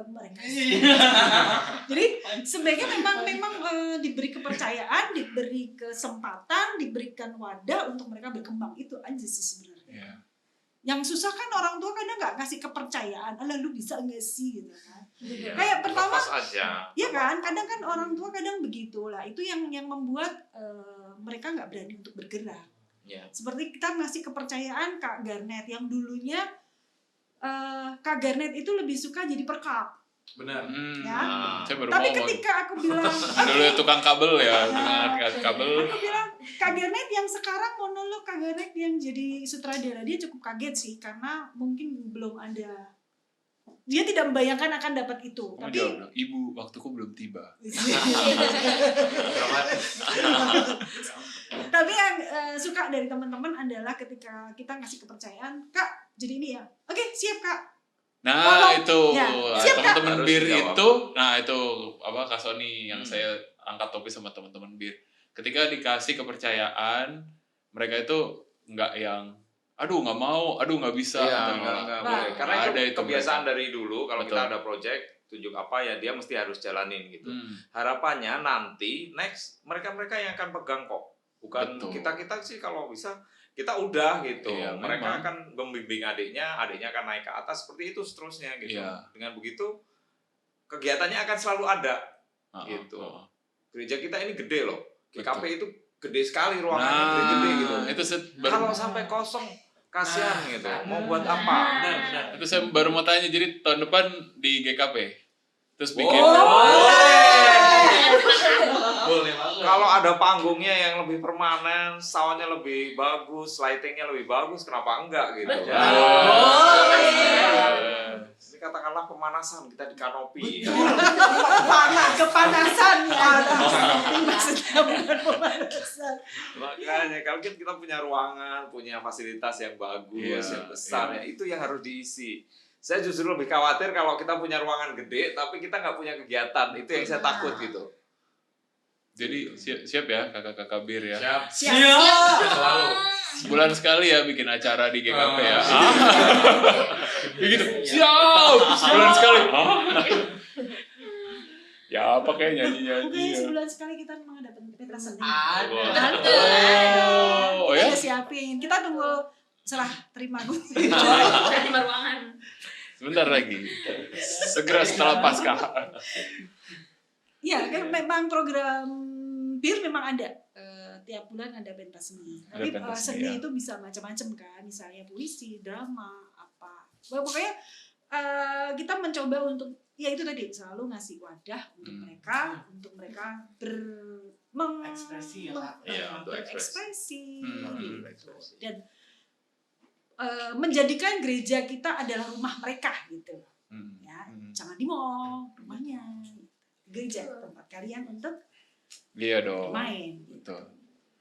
mereka. Jadi sebaiknya memang diberi kepercayaan, diberi kesempatan, diberikan wadah untuk mereka berkembang, itu aja sih sebenarnya. Ya. Yang susah kan orang tua kadang nggak kasih kepercayaan, alah lu bisa nggak sih gitu kan. Ya. Kayak pertama, Lepas aja. ya kan, kadang kan orang tua kadang begitu lah. Itu yang membuat mereka nggak berani untuk bergerak. Ya. Seperti kita ngasih kepercayaan Kak Garnet yang dulunya Kak Garnet itu lebih suka jadi perkap. Benar. Ya. Saya baru Tapi ngomong. ketika aku bilang, Dulu tukang kabel ya, tukang kabel. aku bilang Kak Garnet yang sekarang monolog Kak Garnet yang jadi sutradara, dia cukup kaget sih karena mungkin belum ada, dia tidak membayangkan akan dapat itu. Kamu Tapi jawab dong, Ibu, waktuku belum tiba. Tapi yang suka dari teman-teman adalah ketika kita ngasih kepercayaan, Kak jadi ini ya, oke siap Kak. Nah itu Ya, siap, Kak. teman-teman Harus bir dijawab. itu, nah itu apa Kak Sony yang saya angkat topi sama teman-teman bir. Ketika dikasih kepercayaan, mereka itu nggak yang, aduh nggak mau, aduh nggak bisa. Iya, atau nggak Nah, boleh. Karena nggak itu ada itu kebiasaan mereka. dari dulu. Kalau Betul. kita ada project, tunjuk apa ya dia mesti harus jalanin gitu. Harapannya nanti next mereka yang akan pegang kok. Bukan Betul. kita sih kalau bisa kita udah gitu. Iya, Mereka memang. akan membimbing adiknya akan naik ke atas seperti itu seterusnya gitu. Iya. Dengan begitu kegiatannya akan selalu ada. Gitu. Heeh. Gereja kita ini gede loh. GKP Betul. itu gede sekali ruangannya, gede gitu. itu Kalau sampai kosong kasihan gitu. Mau buat apa? Benar. itu saya baru mau tanya, jadi tahun depan di GKP terus bikin Boleh banget. Kalau ada panggungnya yang lebih permanen, soundnya lebih bagus, lightingnya lebih bagus, kenapa enggak gitu? Ya. Ini katakanlah pemanasan kita di kanopi. Kepanasan ya. Maksudnya bukan pemanasan. Makanya kalau kita punya ruangan, punya fasilitas yang bagus, Iya, yang besar, ya itu yang harus diisi. Saya justru lebih khawatir kalau kita punya ruangan gede, tapi kita nggak punya kegiatan. Itu yang saya takut gitu. Jadi siap ya kakak-kakak bir ya. Siap. Siap. Selalu. Sebulan sekali ya bikin acara di GKP ya. Begitu. Siap. Sebulan sekali. Ya apa kayak nyanyi-nyanyi. Mungkin Ya. sebulan sekali kita memang ada pentas seni. Ada. Oh ya. Kita siapin. Kita tunggu serah terima gue. Di ruangan. Sebentar lagi. Segera setelah Paskah. Iya, kan memang program bir memang ada. Tiap bulan ada pentas seni. Ada Tapi pentas seni, seni ya. itu bisa macam-macam kan. Misalnya puisi, drama, apa. Pokoknya kita mencoba untuk ya itu tadi selalu ngasih wadah untuk mereka Ekspresi ya, Kak. Iya, untuk berekspresi Hmm, gitu. Dan menjadikan gereja kita adalah rumah mereka gitu. Ya, jangan di mall, rumahnya. Gereja tempat kalian untuk Iya dong. main. Betul.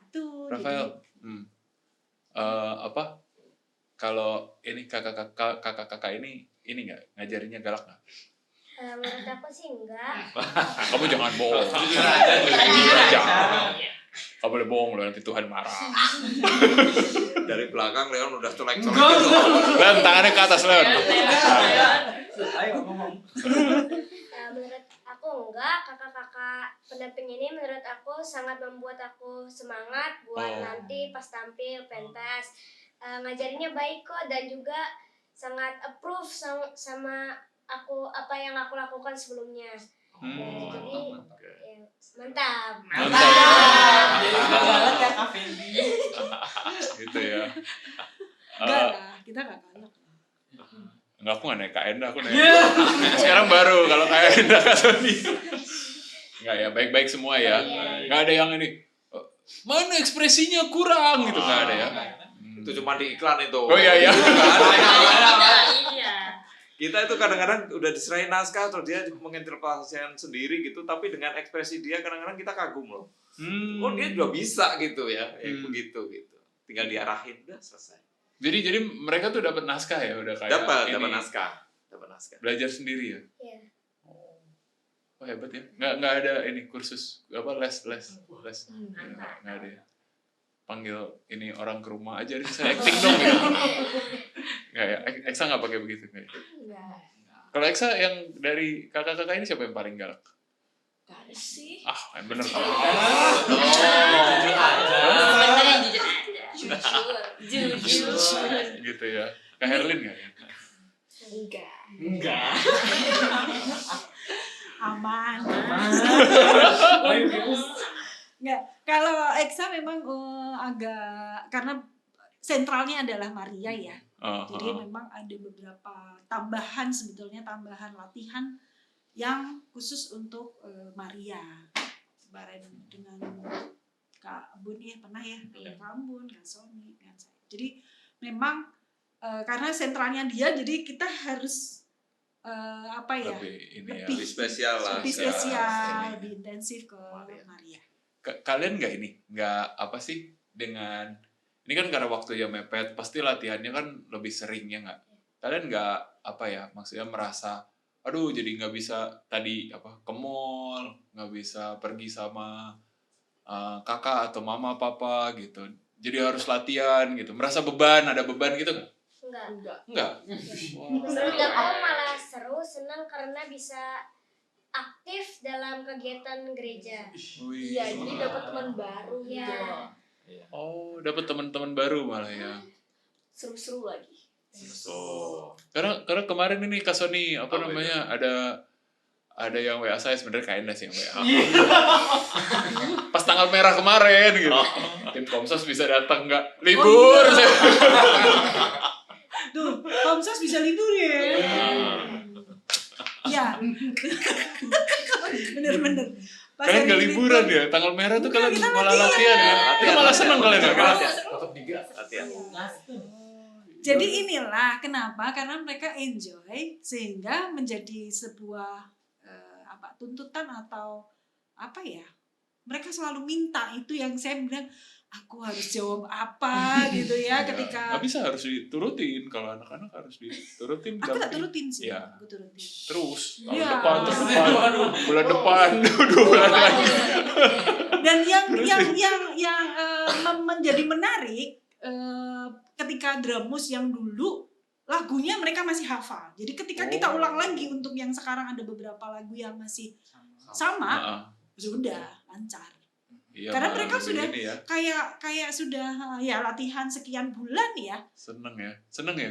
Itu Rafael, apa? Kalau ini kakak-kakak ini nggak ngajarinnya galak nggak? Menurut aku sih enggak. Kamu jangan bohong. Jujur aja. Jujur aja. Gak boleh bohong loh, nanti Tuhan marah. Dari belakang Leon udah colek-colek. Leon, tangannya ke atas, Leon. Ayo ngomong. Menurut aku enggak, kakak-kakak pendamping ini menurut aku sangat membuat aku semangat buat nanti pas tampil pentas. Ngajarinnya baik kok dan juga sangat approve sama aku apa yang aku lakukan sebelumnya. Jadi ya, mantap. Galak ya Kak Fendi. Gitu ya. enggak lah, kita enggak galak. Enggak, aku nggak naik KN, aku naik. Sekarang baru kalau KN Kak Sony. Enggak ya, baik-baik semua ya. Nggak ada yang ini. Mana ekspresinya kurang gitu, nggak ada ya. Itu cuma di iklan itu. Oh iya iya. Iya. Kita itu kadang-kadang udah diserahin naskah atau dia menginterpretasikan sendiri gitu, tapi dengan ekspresi dia kadang-kadang kita kagum loh. Oh dia juga bisa gitu ya, begitu gitu. Tinggal diarahin udah selesai. Jadi mereka tuh dapat naskah ya, udah kayak Dapat ini. naskah. Belajar sendiri ya. Iya. Oh hebat ya. Nggak ada ini kursus apa les. Nggak ada ya. Panggil ini orang ke rumah aja, saya acting dong gitu. Nggak ya, Eksa nggak pakai begitu nggak ya? Enggak. Kalau Eksa yang dari kakak-kakak ini siapa yang paling galak? Gak ada sih. Yang bener. Jujur Bener yang jujur aja. Jujur. Gitu ya. Kak Herlin nggak ya? Enggak. Aman. Enggak. Kalau Eksa memang agak karena sentralnya adalah Maria ya. Jadi memang ada beberapa tambahan latihan yang khusus untuk Maria. Bareng dengan Kak Bun ya pernah ya, Kak Bun, Kak Sony, kan saya. Jadi memang karena sentralnya dia, jadi kita harus Lebih spesial lah. lebih spesial, lebih intensif ke Maria. Kalian nggak apa sih dengan ini kan karena waktunya mepet, pasti latihannya kan lebih sering ya nggak? Kalian nggak maksudnya merasa aduh jadi nggak bisa tadi ke mall, nggak bisa pergi sama kakak atau mama papa gitu, jadi harus latihan gitu, merasa ada beban gitu nggak? Enggak. Menurut aku malah seru, senang karena bisa aktif dalam kegiatan gereja. Iya, jadi dapat teman baru gitu Iya. loh. Oh, dapat teman-teman baru malah ya. Seru-seru lagi. Karena kemarin ini Kak Sony namanya ada yang WA saya, sebenarnya Kainda sih yang WA. Pas tanggal merah kemarin gitu. Tim Komsos bisa datang nggak? Libur. Tuh, Komsos bisa libur ya. Ya. Bener. Kalian nggak liburan ya? Tanggal merah tuh kalian malah latihan ya? Itu malah seneng kalian ya? Tetap digas. Latihan. Jadi inilah kenapa, karena mereka enjoy sehingga menjadi sebuah tuntutan atau mereka selalu minta itu yang saya bilang aku harus jawab apa gitu ya ketika nggak bisa, harus diturutin. Kalau anak-anak harus diturutin. aku tak turutin sih, ya. aku turutin Terus Iya. bulan depan 2 bulan lagi. Dan yang menjadi menarik ketika Dramus yang dulu lagunya mereka masih hafal. Jadi ketika kita ulang lagi untuk yang sekarang ada beberapa lagu yang masih sama, sudah lancar. Iya, Karena mereka sudah ya. kayak sudah ya latihan sekian bulan ya. Seneng ya,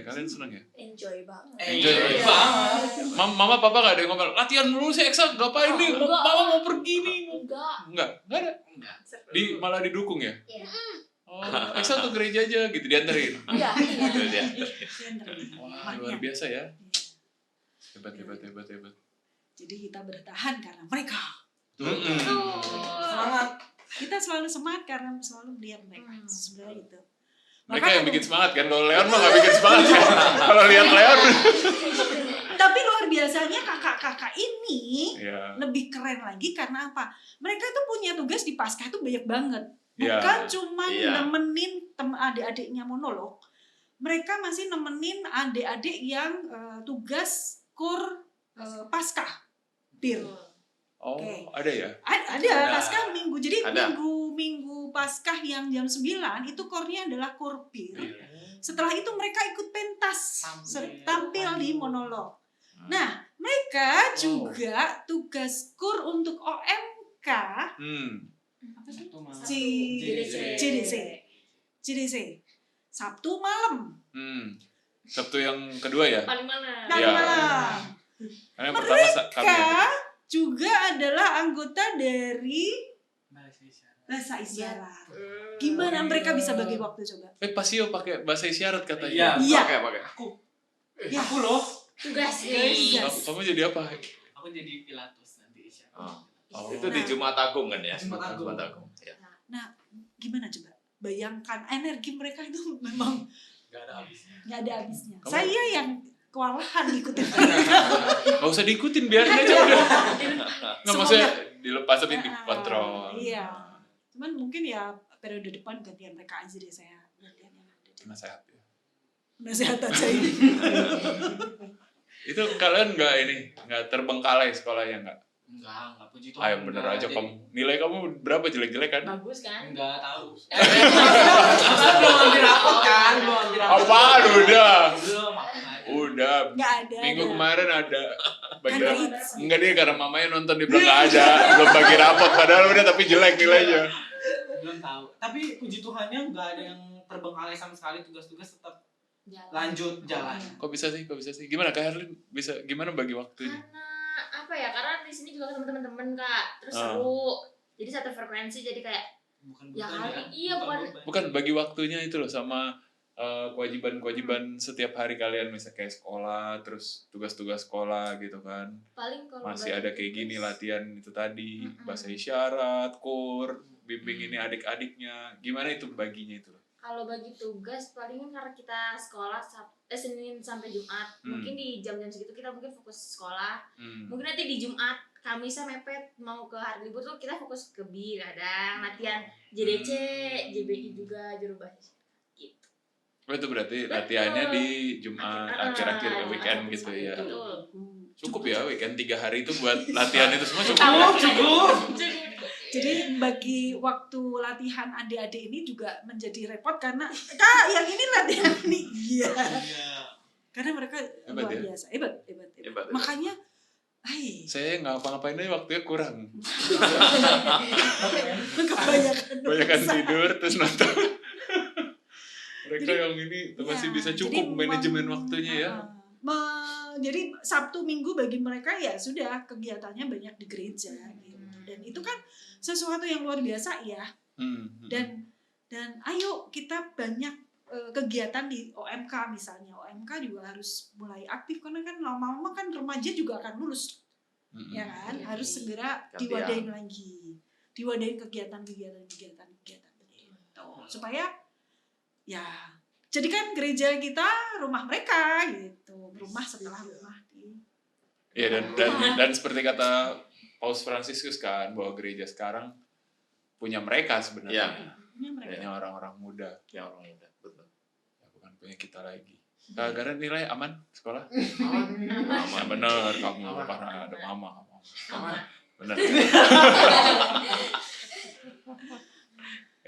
kalian seneng ya. Enjoy banget. Enjoy banget. Mama papa nggak ada yang ngomong latihan dulu sih Eksa, ngapain nih? Mama mau pergi nih. Enggak ada. Malah didukung ya. Iya. Oh, Eksa ke gereja aja gitu dianterin. Iya. Wah, luar biasa ya. Hebat. Jadi kita bertahan karena mereka. Semangat. Kita selalu semangat karena selalu melihat mereka. Sebenarnya itu. Mereka yang bikin semangat kan, kalau Leon mah nggak bikin semangat kan. Kalau lihat Leon. Tapi luar biasanya kakak-kakak ini Iya. lebih keren lagi karena apa? Mereka tuh punya tugas di Paskah itu banyak banget. Iya. Bukan cuma Iya. nemenin adik-adiknya monolog. Mereka masih nemenin adik-adik yang tugas kur Paskah. Bir. Oh, Oke. ada ya? Ada Paskah Minggu. Jadi Ada. minggu Paskah yang jam 9 itu kornya adalah kor bir. Setelah itu mereka ikut pentas, tampil di monolog. Nah, mereka juga tugas kur untuk OMK JDC. Sabtu malam. Sabtu yang kedua ya? Paling mana? Nah, Iya. malam. Karena yang pertama kami Mereka ada. juga adalah anggota dari bahasa isyarat. Gimana mereka bisa bagi waktu coba? Pasio pakai bahasa isyarat katanya. Iya. Pakai. Ya. Aku loh. Tugas Kamu jadi apa? Aku jadi Pilatus nanti Isya. Oh. Itu di Jumat Agung kan ya? Jumat Agung. Ya. Nah, gimana coba? Bayangkan energi mereka itu memang Gak ada habisnya. nggak ada habisnya. Kamu- Saya yang kewalahan ikutin. Gak usah diikutin, biarin aja udah. Nggak maksudnya dilepas tapi dikontrol. Iya. Cuman mungkin ya periode depan gantian mereka aja deh saya. Gantian yang ada di Nasehat ya. nasihat aja ini. Itu kalian nggak terbengkalai sekolahnya nggak? Enggak puji Tuhan. Ayo bener enggak. aja kamu. Nilai kamu berapa jelek-jelek kan? bagus kan? Enggak tahu. Belum ambil rapot kan? Apaan udah? Belum. Udah. Nggak ada. Minggu kemarin ada bagi Karena rapot. it's- Enggak dia karena mamanya nonton di belakang nggak ada, belum bagi rapot padahal udah tapi jelek nilainya. Belum tahu. Tapi puji Tuhannya nggak ada yang terbengkalai sama sekali, tugas-tugas tetap Jalan. lanjut jalan. Kok bisa sih? Gimana Kak Herlin bisa gimana bagi waktunya? Karena apa ya? Karena di sini juga ketemu teman-teman Kak. Terus Ah. seru. Jadi satu frekuensi jadi kayak Bukan ya beban kali iya bukan Bukan bagi waktunya itu loh sama kewajiban-kewajiban setiap hari kalian misalnya kayak sekolah, terus tugas-tugas sekolah gitu kan. paling kalau Masih bagi ada kayak gini tugas- latihan itu tadi, Mm-mm. bahasa isyarat, kur, bimbing ini adik-adiknya. Gimana itu baginya itu loh? Kalau bagi tugas paling kan karena kita sekolah Senin sampai Jumat. Mungkin di jam-jam segitu kita mungkin fokus sekolah. Mungkin nanti di Jumat Kamisnya mepet mau ke hari libur tuh kita fokus ke BI kadang latihan JDC, JBI juga juru bahasa. Gitu. Oh, itu berarti latihannya di Jumat, akhir-akhir weekend gitu ya. Betul. Cukup ya weekend 3 hari itu buat latihan itu semua cukup. Cukup. Jadi bagi waktu latihan adik-adik ini juga menjadi repot karena Kak yang ini latihan ini. Iya. Karena mereka Hebat luar ya? biasa. Hebat. Hebat. Makanya Saya ngapa-ngapain aja waktunya kurang. kebanyakan Banyakan dosa. tidur terus nonton. Mereka Jadi- yang ini masih Ya, bisa jadi cukup manajemen waktunya ya. Jadi Sabtu Minggu bagi mereka ya sudah kegiatannya banyak di gereja gitu. Dan itu kan sesuatu yang luar biasa ya. Dan ayo kita banyak kegiatan di OMK misalnya. OMK juga harus mulai aktif karena kan lama-lama kan remaja juga akan lulus. Ya kan? Harus segera Gantian. diwadain lagi. Diwadain kegiatan-kegiatan begitu. Supaya ya jadikan gereja kita rumah mereka gitu. Rumah setelah rumah Iya dan seperti kata Paus Fransiskus kan bahwa gereja sekarang punya mereka sebenarnya. Ini mereka. Punya orang-orang muda. Ya orang muda, betul. Ya, bukan punya kita lagi. Kak Garan nilai aman sekolah? Aman. Ya bener kamu Aman. karena ada mama kamu. Aman. Bener.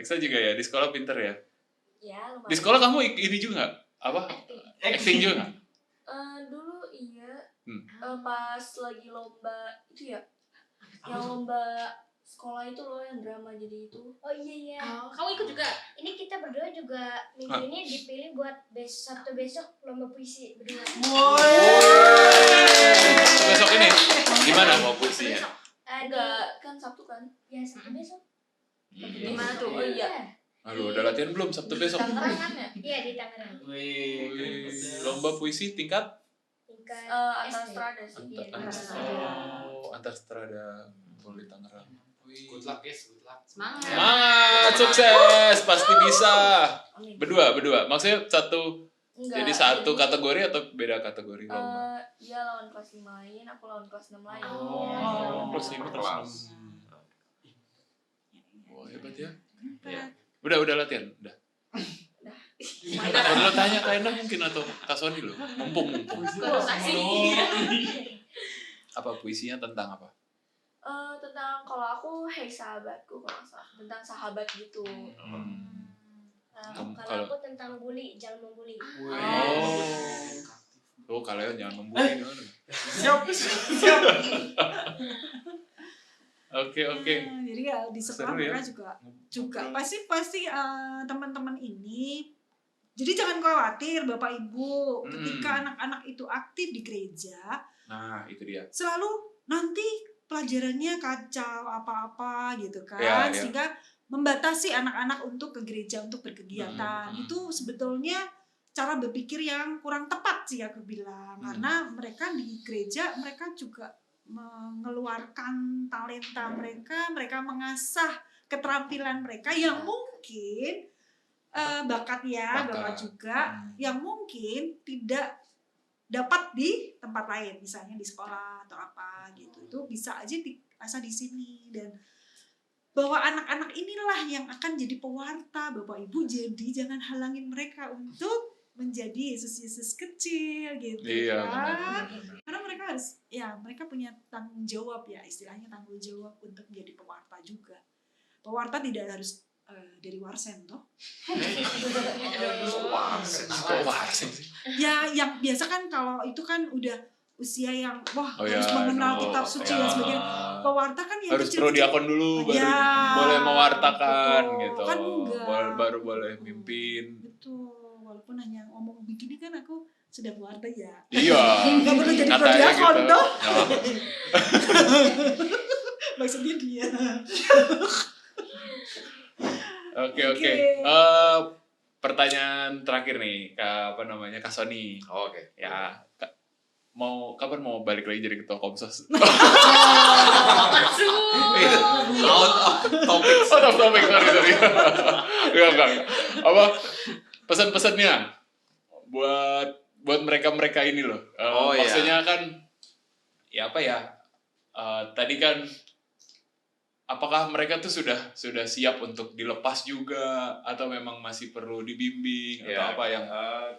Eksa juga ya, di sekolah pinter ya. Ya lumayan. Di sekolah kamu ini juga nggak? Apa? Acting juga nggak? Dulu iya. Hmm. Pas lagi lomba itu ya, yang lomba sekolah itu loh yang drama jadi itu. Oh iya. Oh, kamu ikut juga? Ini kita berdua juga minggu ini dipilih buat Sabtu besok lomba puisi berdua. Besok ini gimana mau puisinya? Enggak, kan Sabtu kan? Ya Sabtu besok. Iya. Gimana tuh? Oh iya. Aduh, udah latihan belum Sabtu besok? Tangerang kan ya? Iya di Tangerang. Wih, lomba puisi tingkat Tingkat Antar SD. strada sih. Iya, antar strada di Tangerang. Good luck guys, good luck. Semangat. Semangat, sukses, pasti bisa. Amin. Berdua, maksudnya satu. Enggak, Jadi satu kategori atau beda kategori lomba? Dia lawan kelas 5 lain, aku lawan kelas 6 lain. Oh, plus 5 terus Kelas. 6. Wah, hebat ya. Ya. Udah latihan, udah. Kalau tanya Kak Enda mungkin atau Kak Sony loh, mumpung. Apa puisinya tentang apa? Tentang kalau aku Hey Sahabatku kalau nggak salah, tentang sahabat gitu. Kalau Kalau- aku tentang bully, jangan membuli. Oh, kalian jangan membuli gimana? Siap. Oke. Nah, jadi ya di sekolah Seru ya. mereka juga pasti teman-teman ini. Jadi jangan khawatir Bapak Ibu, ketika anak-anak itu aktif di gereja, Nah, itu dia. selalu nanti pelajarannya kacau apa-apa gitu kan, Ya. sehingga membatasi anak-anak untuk ke gereja untuk berkegiatan. Itu sebetulnya cara berpikir yang kurang tepat sih aku bilang, karena mereka di gereja mereka juga mengeluarkan talenta mereka mengasah keterampilan mereka yang mungkin bakat juga yang mungkin tidak dapat di tempat lain, misalnya di sekolah atau apa gitu. Itu bisa aja diasah di sini, dan bahwa anak-anak inilah yang akan jadi pewarta Bapak Ibu. Jadi jangan halangin mereka untuk menjadi Yesus kecil gitu. Iya, kan. benar. Karena mereka harus, mereka punya tanggung jawab ya, istilahnya tanggung jawab untuk menjadi pewarta juga. Pewarta tidak harus dari Warsen toh. Warsen sih. Ya, yang biasa kan kalau itu kan udah usia yang harus ya, mengenal kitab suci dan sebagainya. Pewarta kan yang Harus kecil-kecil. prodiakon dulu baru Ya, boleh mewartakan betul. gitu. Kan enggak. Baru boleh mimpin. Betul, walaupun hanya ngomong begini kan aku sudah pewarta ya. Iya. Nggak perlu jadi Katanya prodiakon gitu. toh. Nah, Maksudnya dia. Oke. Oke. Pertanyaan terakhir nih, Kak Sony. Oke. Ya, kapan mau balik lagi jadi ketua Komsos? Out of topic. Out of topic, sorry. Enggak. Apa pesan-pesannya buat mereka ini loh. Maksudnya kan ya apa ya? Tadi kan apakah mereka tuh sudah siap untuk dilepas juga atau memang masih perlu dibimbing atau apa yang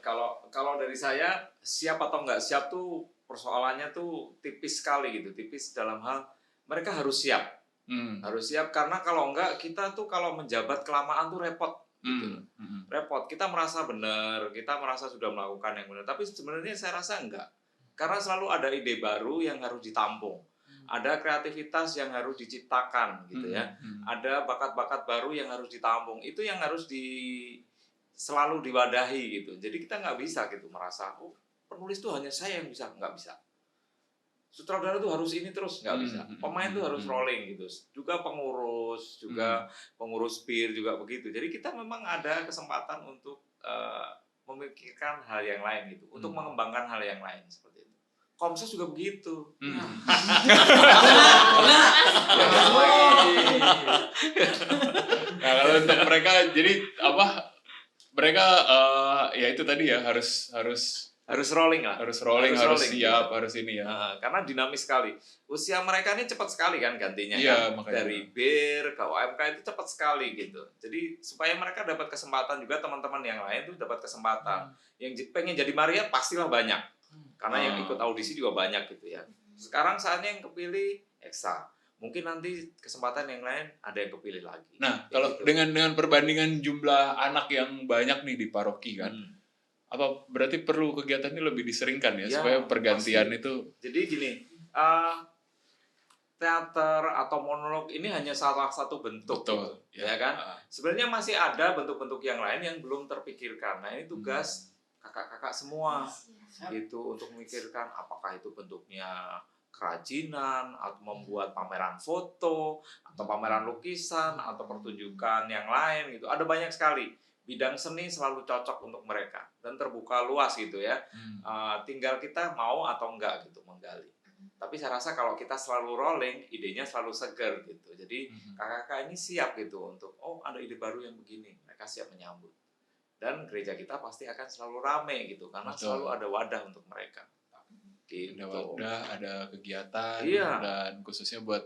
kalau dari saya siap atau nggak siap tuh persoalannya tuh tipis sekali gitu, tipis dalam hal mereka harus siap. Harus siap karena kalau enggak kita tuh kalau menjabat kelamaan tuh repot gitu. Repot. Kita merasa benar, kita merasa sudah melakukan yang benar, tapi sebenarnya saya rasa enggak. Karena selalu ada ide baru yang harus ditampung. Ada kreativitas yang harus diciptakan gitu ya. Ada bakat-bakat baru yang harus ditampung. Itu yang harus selalu diwadahi gitu. Jadi kita nggak bisa gitu merasa penulis tuh hanya saya yang bisa, nggak bisa. Sutradara tuh harus ini terus, nggak bisa. Pemain tuh harus rolling gitu. Juga pengurus BIR juga begitu. Jadi kita memang ada kesempatan untuk memikirkan hal yang lain gitu, untuk mengembangkan hal yang lain seperti itu. Komsos juga begitu. Nah, kalau untuk mereka jadi apa? Mereka ya itu tadi ya harus rolling lah. harus siap, gitu. harus ini ya. Karena dinamis sekali. Usia mereka ini cepat sekali kan gantinya. Iya, kan? makanya. Dari BIR ke OMK itu cepat sekali gitu. Jadi supaya mereka dapat kesempatan juga, teman-teman yang lain tuh dapat kesempatan. Yang pengen jadi Maria pastilah banyak. Karena yang ikut audisi juga banyak gitu ya. Sekarang saatnya yang kepilih Eksa. mungkin nanti kesempatan yang lain ada yang kepilih lagi. Nah, kalau Gitu. dengan perbandingan jumlah anak yang banyak nih di paroki kan, apa berarti perlu kegiatan ini lebih diseringkan ya, Ya, supaya pergantian pasti. itu. Jadi gini, teater atau monolog ini hanya salah satu bentuk, Betul, gitu, ya kan? Sebenarnya masih ada bentuk-bentuk yang lain yang belum terpikirkan. Nah, ini tugas kakak-kakak semua gitu untuk memikirkan apakah itu bentuknya kerajinan atau membuat pameran foto atau pameran lukisan atau pertunjukan yang lain gitu. Ada banyak sekali bidang seni, selalu cocok untuk mereka dan terbuka luas gitu ya. Tinggal kita mau atau enggak gitu menggali. Tapi saya rasa kalau kita selalu rolling, idenya selalu seger gitu. Jadi kakak-kakak ini siap gitu untuk ada ide baru yang begini, mereka siap menyambut. Dan gereja kita pasti akan selalu rame gitu karena Betul. selalu ada wadah untuk mereka. Gitu. Ada wadah, ada kegiatan, Iya. dan khususnya buat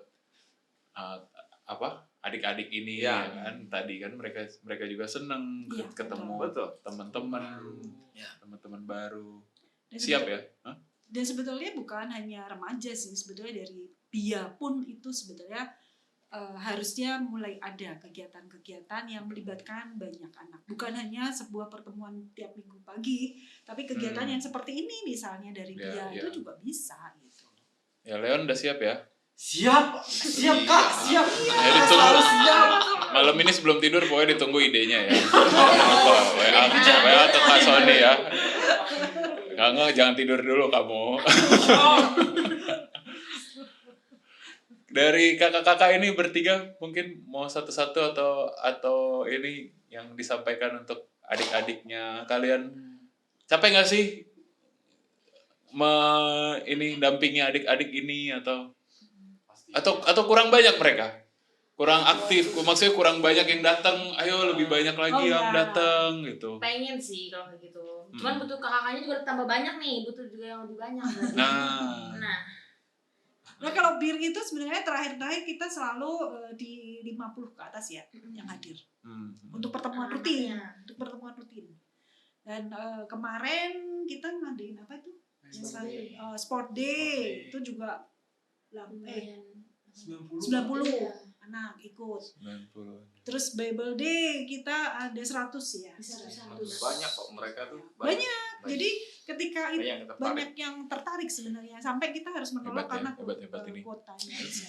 adik-adik ini Iya. ya kan, tadi kan mereka juga seneng Iya, ketemu Betul. teman-teman, Ya. teman-teman baru. Dan Siap ya? Hah? Dan sebetulnya bukan hanya remaja sih, sebetulnya dari BIA pun itu sebetulnya harusnya mulai ada kegiatan-kegiatan yang melibatkan banyak anak. Bukan hanya sebuah pertemuan tiap minggu pagi, tapi kegiatan yang seperti ini misalnya dari Ya, BIA ya. itu juga bisa gitu. Ya Leon udah siap ya? Siap Kak, siap. Ya ditunggu. Selalu siap. Malam ini sebelum tidur pokoknya ditunggu idenya ya. WA ke Kak Sony ya. Nggak, jangan tidur dulu kamu. Dari kakak-kakak ini bertiga mungkin mau satu-satu atau ini yang disampaikan untuk adik-adiknya kalian. Capek nggak sih ini dampingi adik-adik ini atau kurang banyak mereka? Kurang aktif, maksudnya kurang banyak yang datang. Ayo lebih banyak lagi yang datang gitu. Pengen sih kalau kayak gitu. Cuman butuh kakaknya juga tambah banyak nih, butuh juga yang lebih banyak. Nah kalau BIR itu sebenarnya terakhir kita selalu di 50 ke atas ya yang hadir untuk pertemuan rutin, Dan kemarin kita ngadain apa itu? Sport Day itu juga 90 anak ikut. 90. Terus Bible Day kita ada 100 ya. 100. Banyak kok mereka tuh. Banyak. Jadi ketika itu tertarik. banyak yang tertarik sebenarnya sampai kita harus menolak Hebat ya, karena hebat ini. kuotanya aja.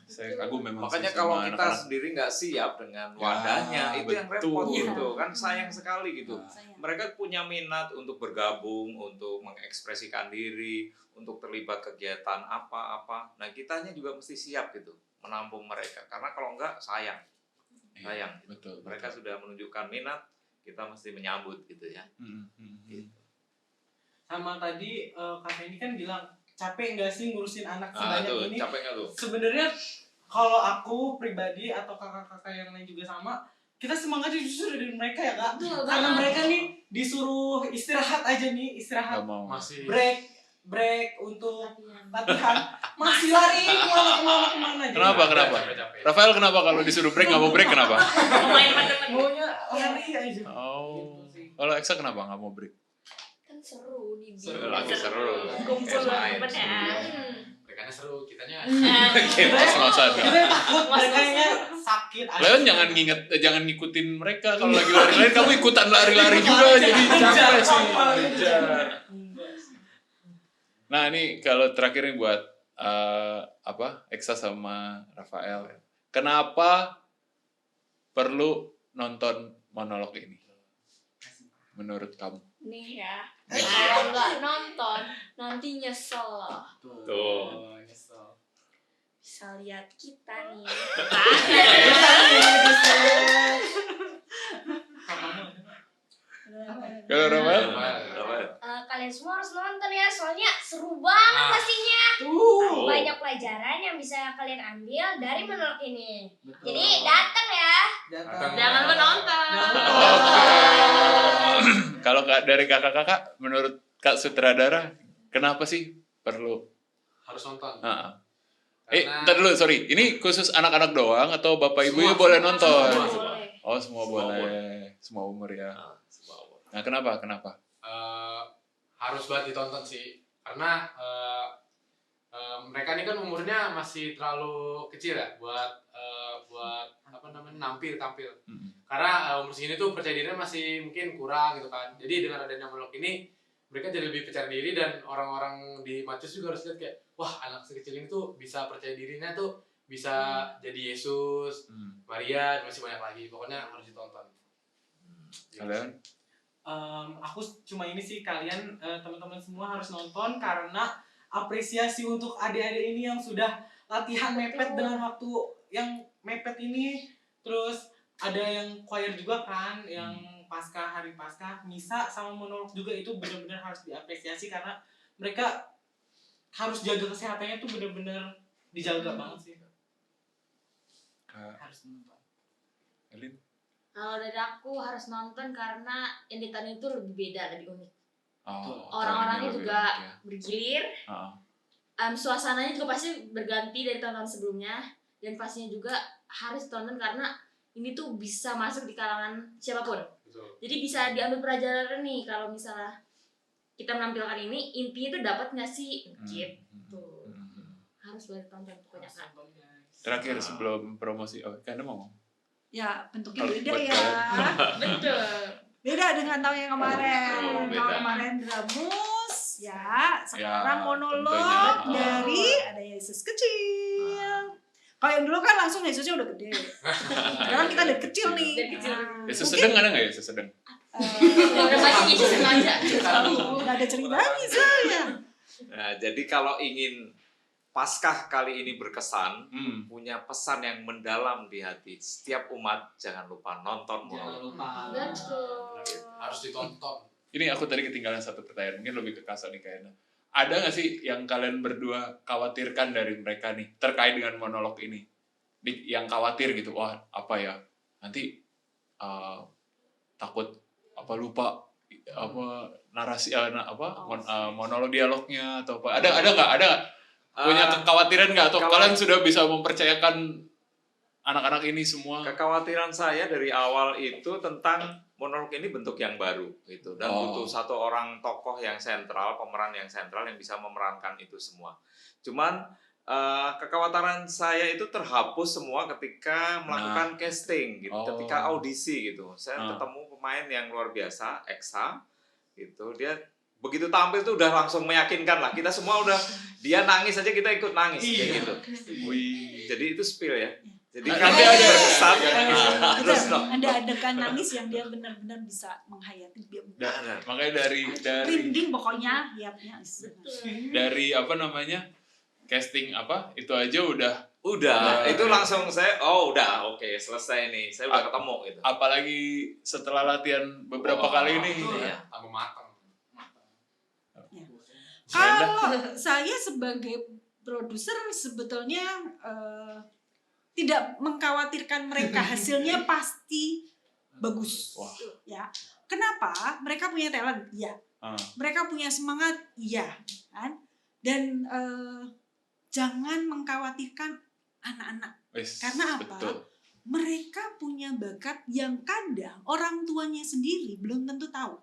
Saya kagum memang. Makanya sih kalau sama kita anak-anak. sendiri nggak siap dengan wadahnya, itu yang repot betul. gitu kan, sayang sekali gitu. Sayang. Mereka punya minat untuk bergabung, untuk mengekspresikan diri, untuk terlibat kegiatan apa-apa. Nah, kitanya juga mesti siap gitu menampung mereka. Karena kalau enggak sayang. Iya, betul. Mereka sudah menunjukkan minat, kita mesti menyambut gitu ya. Gitu. Sama tadi Kak ini kan bilang capek nggak sih ngurusin anak Ah, sebanyak tuh, ini? capek nggak tuh? Sebenarnya kalau aku pribadi atau kakak-kakak yang lain juga sama, kita semangatnya justru dari mereka ya Kak. Betul, Karena banget. mereka nih disuruh istirahat aja nih, istirahat, Gak mau. Masih break untuk latihan, masih lari kemana gitu. Kenapa? capek-capek. Rafael kenapa kalau disuruh break nggak mau break kenapa? Main teman-teman. Maunya lari aja. Oh, Gitu sih. kalau Eksa kenapa nggak mau break? Kan seru di Seru. Lagi seru. Kumpul Main. temen ya. Mereka seru, kitanya Pas-pasan. Kita takut mereka sakit. Leon jangan ngikutin mereka kalau lagi lari-lari kamu ikutan lari-lari juga jadi capek sih. Ngejar. Nah ini kalau terakhir nih buat Eksa sama Rafael. Kenapa perlu nonton monolog ini? Menurut kamu? nih ya. Kalau nggak nonton nanti nyesel loh. Tuh. Nyesel. Bisa lihat kita nih. Kalau Rafael? Kalian semua harus nonton ya, soalnya seru banget pastinya. Oh. Banyak pelajaran yang bisa kalian ambil dari monolog ini. Jadi datang ya. Jangan lupa nonton. Kalau dari kakak-kakak, menurut Kak Sutradara, kenapa sih perlu? Harus nonton. Ntar dulu, sorry. Ini khusus anak-anak doang atau bapak ibu ya boleh nonton? Boleh. Oh, semua boleh. Semua umur ya. Nah, kenapa? Harus banget ditonton sih, karena mereka ini kan umurnya masih terlalu kecil ya buat apa namanya tampil. Karena umur segini tuh percaya dirinya masih mungkin kurang gitu kan. Jadi dengan adanya monolog ini mereka jadi lebih percaya diri, dan orang-orang di Matius juga harus lihat kayak wah, anak sekecil ini tuh bisa percaya dirinya tuh bisa jadi Yesus, Maria, dan masih banyak lagi. Pokoknya harus ditonton. Kalian? Aku cuma ini sih, kalian teman-teman semua harus nonton karena apresiasi untuk adik-adik ini yang sudah latihan mepet dengan waktu yang mepet ini. Terus ada yang choir juga kan, yang hari Paskah, misa sama monolog juga, itu benar-benar harus diapresiasi karena mereka harus jaga kesehatannya tuh benar-benar dijaga banget sih. Harus nonton. Elin? Kalau dari aku harus nonton karena yang ditonton itu lebih beda, lebih unik. Oh, Orang-orangnya lebih juga unik ya. bergilir. Suasananya juga pasti berganti dari tahun sebelumnya, dan pastinya juga harus ditonton karena ini tuh bisa masuk di kalangan siapapun. Betul. Jadi bisa diambil pelajaran nih kalau misalnya kita menampilkan ini, intinya tuh dapat nggak sih? Gitu. Harus banget tonton pokoknya kan. Terakhir sebelum promosi, karena mau ngomong? Ya bentuknya Kalau beda buat ya. Betul. Beda dengan tahun yang kemarin. Oh, beda. Tahun kemarin Dramus, ya sekarang Ya, monolog tentunya. dari ada Yesus kecil. Kalau yang dulu kan langsung Yesusnya udah gede. Sekarang kita dari kecil nih. Dari kecil. Yesus sedang ada nggak ya? Yesus sedang? Udah pasti Yesus sengaja. Nggak ada ceritanya saya. Nah, jadi kalau ingin Paskah kali ini berkesan, Hmm. punya pesan yang mendalam di hati setiap umat, jangan lupa nonton monolog. Betul. Harus ditonton. Ini aku tadi ketinggalan satu pertanyaan, mungkin lebih ke Kak nih kayaknya. Ada nggak sih yang kalian berdua khawatirkan dari mereka nih terkait dengan monolog ini? Yang khawatir gitu, wah apa ya? Nanti takut lupa narasi monolog dialognya atau apa? Ada nggak punya kekhawatiran nggak, atau kalau- kalian sudah bisa mempercayakan anak-anak ini semua? Kekhawatiran saya dari awal itu tentang monolog ini bentuk yang baru gitu, dan butuh satu orang tokoh yang sentral, pemeran yang sentral yang bisa memerankan itu semua. Cuman kekhawatiran saya itu terhapus semua ketika melakukan casting gitu, ketika audisi gitu. Saya ketemu pemain yang luar biasa, Eksa gitu. Dia begitu tampil tuh udah langsung meyakinkan lah. Kita semua udah, dia nangis aja kita ikut nangis kayak gitu. Jadi itu spill ya. Jadi kami ada berkesan. Terus Ada adegan nangis yang dia benar-benar bisa menghayati dia. Makanya dari Rinding pokoknya lihatnya. dari casting itu aja udah itu langsung saya udah oke, selesai nih, saya udah ketemu gitu. Apalagi setelah latihan beberapa kali ini. Tambah matang. Kalau saya sebagai produser sebetulnya tidak mengkhawatirkan mereka, hasilnya pasti bagus. Wah. Ya. Kenapa? Mereka punya talent, iya. Mereka punya semangat, iya, kan? Dan jangan mengkhawatirkan anak-anak. Karena apa? Betul. Mereka punya bakat yang kadang orang tuanya sendiri belum tentu tahu,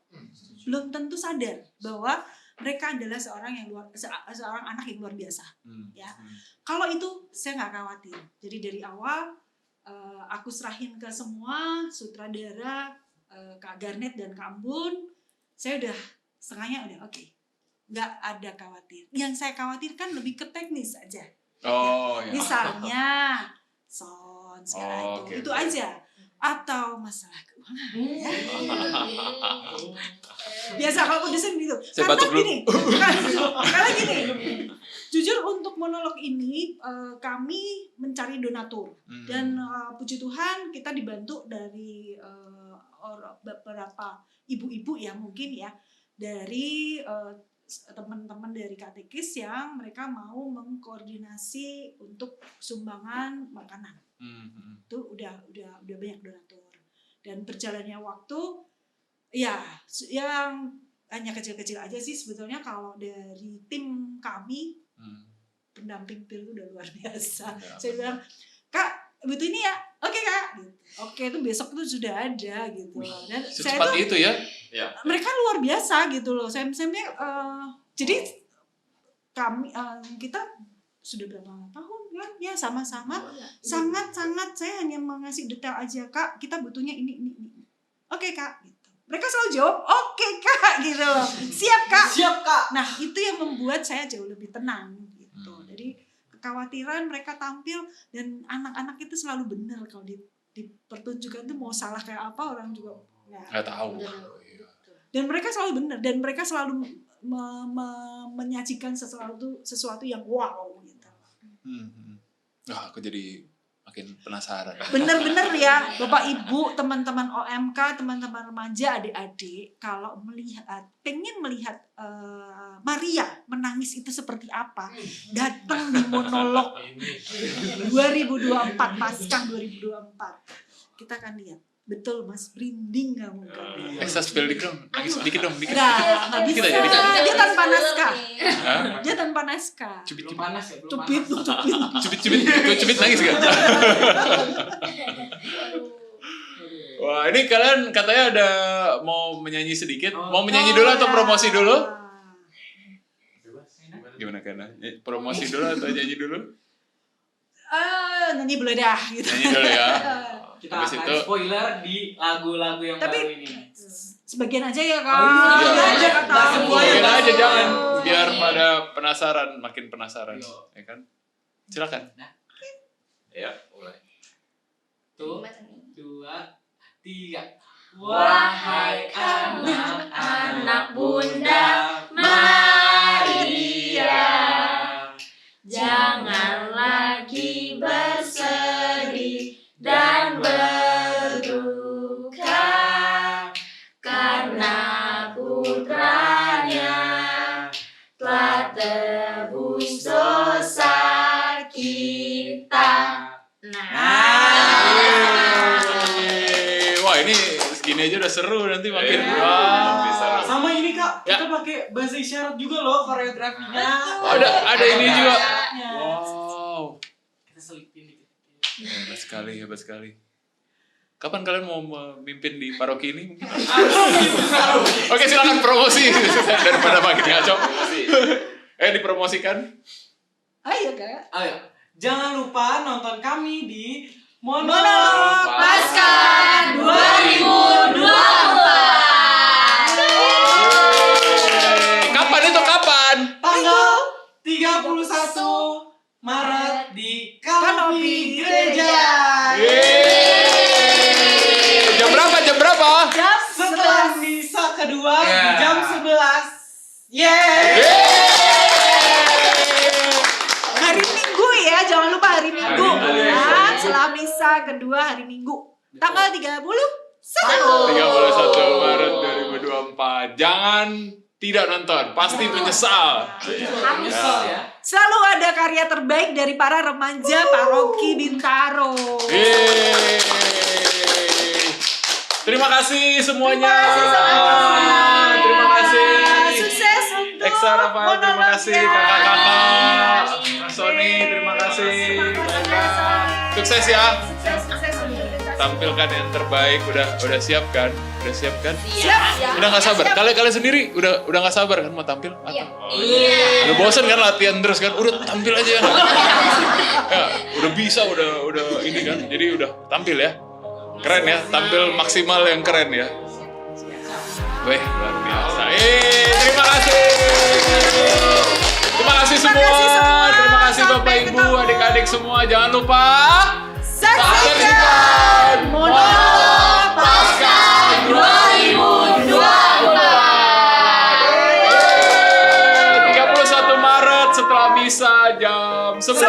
belum tentu sadar bahwa mereka adalah seorang anak yang luar biasa. Ya, kalau itu saya nggak khawatir. Jadi dari awal aku serahin ke semua sutradara, Kak Garnet dan Kak Ambun, saya udah setengahnya udah oke. Nggak ada khawatir. Yang saya khawatirkan lebih ke teknis aja. Ya. Misalnya sound segala itu aja. Atau masalah keuangan. Ya. Biasa kalau produsen gitu. Karena gini, jujur untuk monolog ini kami mencari donatur dan puji Tuhan kita dibantu dari beberapa ibu-ibu ya mungkin ya, dari teman-teman dari katekis yang mereka mau mengkoordinasi untuk sumbangan makanan. Itu udah banyak donatur. Dan berjalannya waktu ya yang hanya kecil-kecil aja sih sebetulnya. Kalau dari tim kami pendamping Pil itu udah luar biasa. Saya bilang, Kak butuh ini ya, oke Kak gitu. Oke, itu besok tuh sudah ada gitu. Dan saya Secepat tuh itu ya? mereka luar biasa gitu loh. Jadi kita sudah berapa tahun kan ya sama-sama sangat-sangat saya hanya mengasih detail aja, Kak kita butuhnya ini. Oke Kak gitu. Mereka selalu jawab oke Kak gitu loh. Siap Kak. Nah itu yang membuat saya jauh lebih tenang gitu. Jadi kekhawatiran mereka tampil dan anak-anak itu selalu benar kalau di pertunjukan itu mau salah kayak apa orang juga nggak tahu. Dan mereka selalu benar dan mereka selalu menyajikan sesuatu yang wow gitu. Aku jadi makin penasaran. Bener-bener ya, Bapak Ibu, teman-teman OMK, teman-teman remaja, adik-adik, kalau pengen melihat Maria menangis itu seperti apa, datang di monolog 2024, Paskah 2024, kita akan lihat. Betul Mas, branding kamu kan. Ekstra spill dikit dong. Dikit. Nggak bisa. Dia tanpa naskah. Dia tanpa naskah. Belum panas ya, Cubit nangis gak? Wah, ini kalian katanya ada mau menyanyi sedikit. Mau menyanyi dulu atau promosi dulu? Gimana kan? Promosi dulu atau nyanyi dulu? Nyanyi boleh dah gitu. Nyanyi dulu ya. Kita akan spoiler di lagu-lagu yang baru ini. Sebagian aja ya Kak. Iya aja kata semuanya aja jangan biar pada penasaran, makin penasaran, ya kan? Silakan. Ya, mulai. 1, 2, 3. Wahai anak-anak Bunda Maria, jangan lagi bersedih dan berduka karena putranya telah tebus dosa kita. Wah ini segini aja udah seru, nanti makin bisa. Sama ini Kak, kita pakai bahasa isyarat juga loh koreografinya. Ada ini juga. Wow. Wow. Kita selipin dikit. Hebat sekali. Kapan kalian mau memimpin di paroki ini? Oke, silakan promosi daripada makin ngaco. Dipromosikan. Ayo Kak. Ayo, jangan lupa nonton kami di Monolog Paskah 2024. Kapan itu kapan? tanggal 31 Maret di Kanopi Gereja. Jam berapa? Setelah misa kedua jam 11. Yeay. Hari Minggu ya, jangan lupa hari Minggu. Ya, setelah misa kedua hari Minggu. Tanggal 31. 31 Maret 2024. Jangan tidak nonton, pasti menyesal. Ya. Selalu ada karya terbaik dari para remaja paroki Bintaro. Terima kasih semuanya. Terima kasih. Sukses untuk Ekstra Rafael, terima kasih kakak-kakak. Sony, terima kasih. Sukses ya. Sukses untuk Tampilkan yang terbaik. Udah siap kan? Siap. Udah nggak sabar. Kalian sendiri udah nggak sabar kan mau tampil? Iya. Udah bosan kan latihan terus kan? Udah tampil aja ya. Udah bisa, udah ini kan. Jadi udah tampil ya. Keren ya, tampil maksimal yang keren ya. Wih, luar biasa. Terima kasih. Terima kasih semua. Terima kasih Bapak Ibu, adik-adik semua. Jangan lupa saksikan Monolog Paskah 2024. 31 Maret setelah misa jam 11.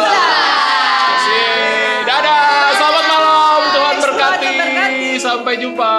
Dadah, selamat malam. Tuhan berkati. Sampai jumpa.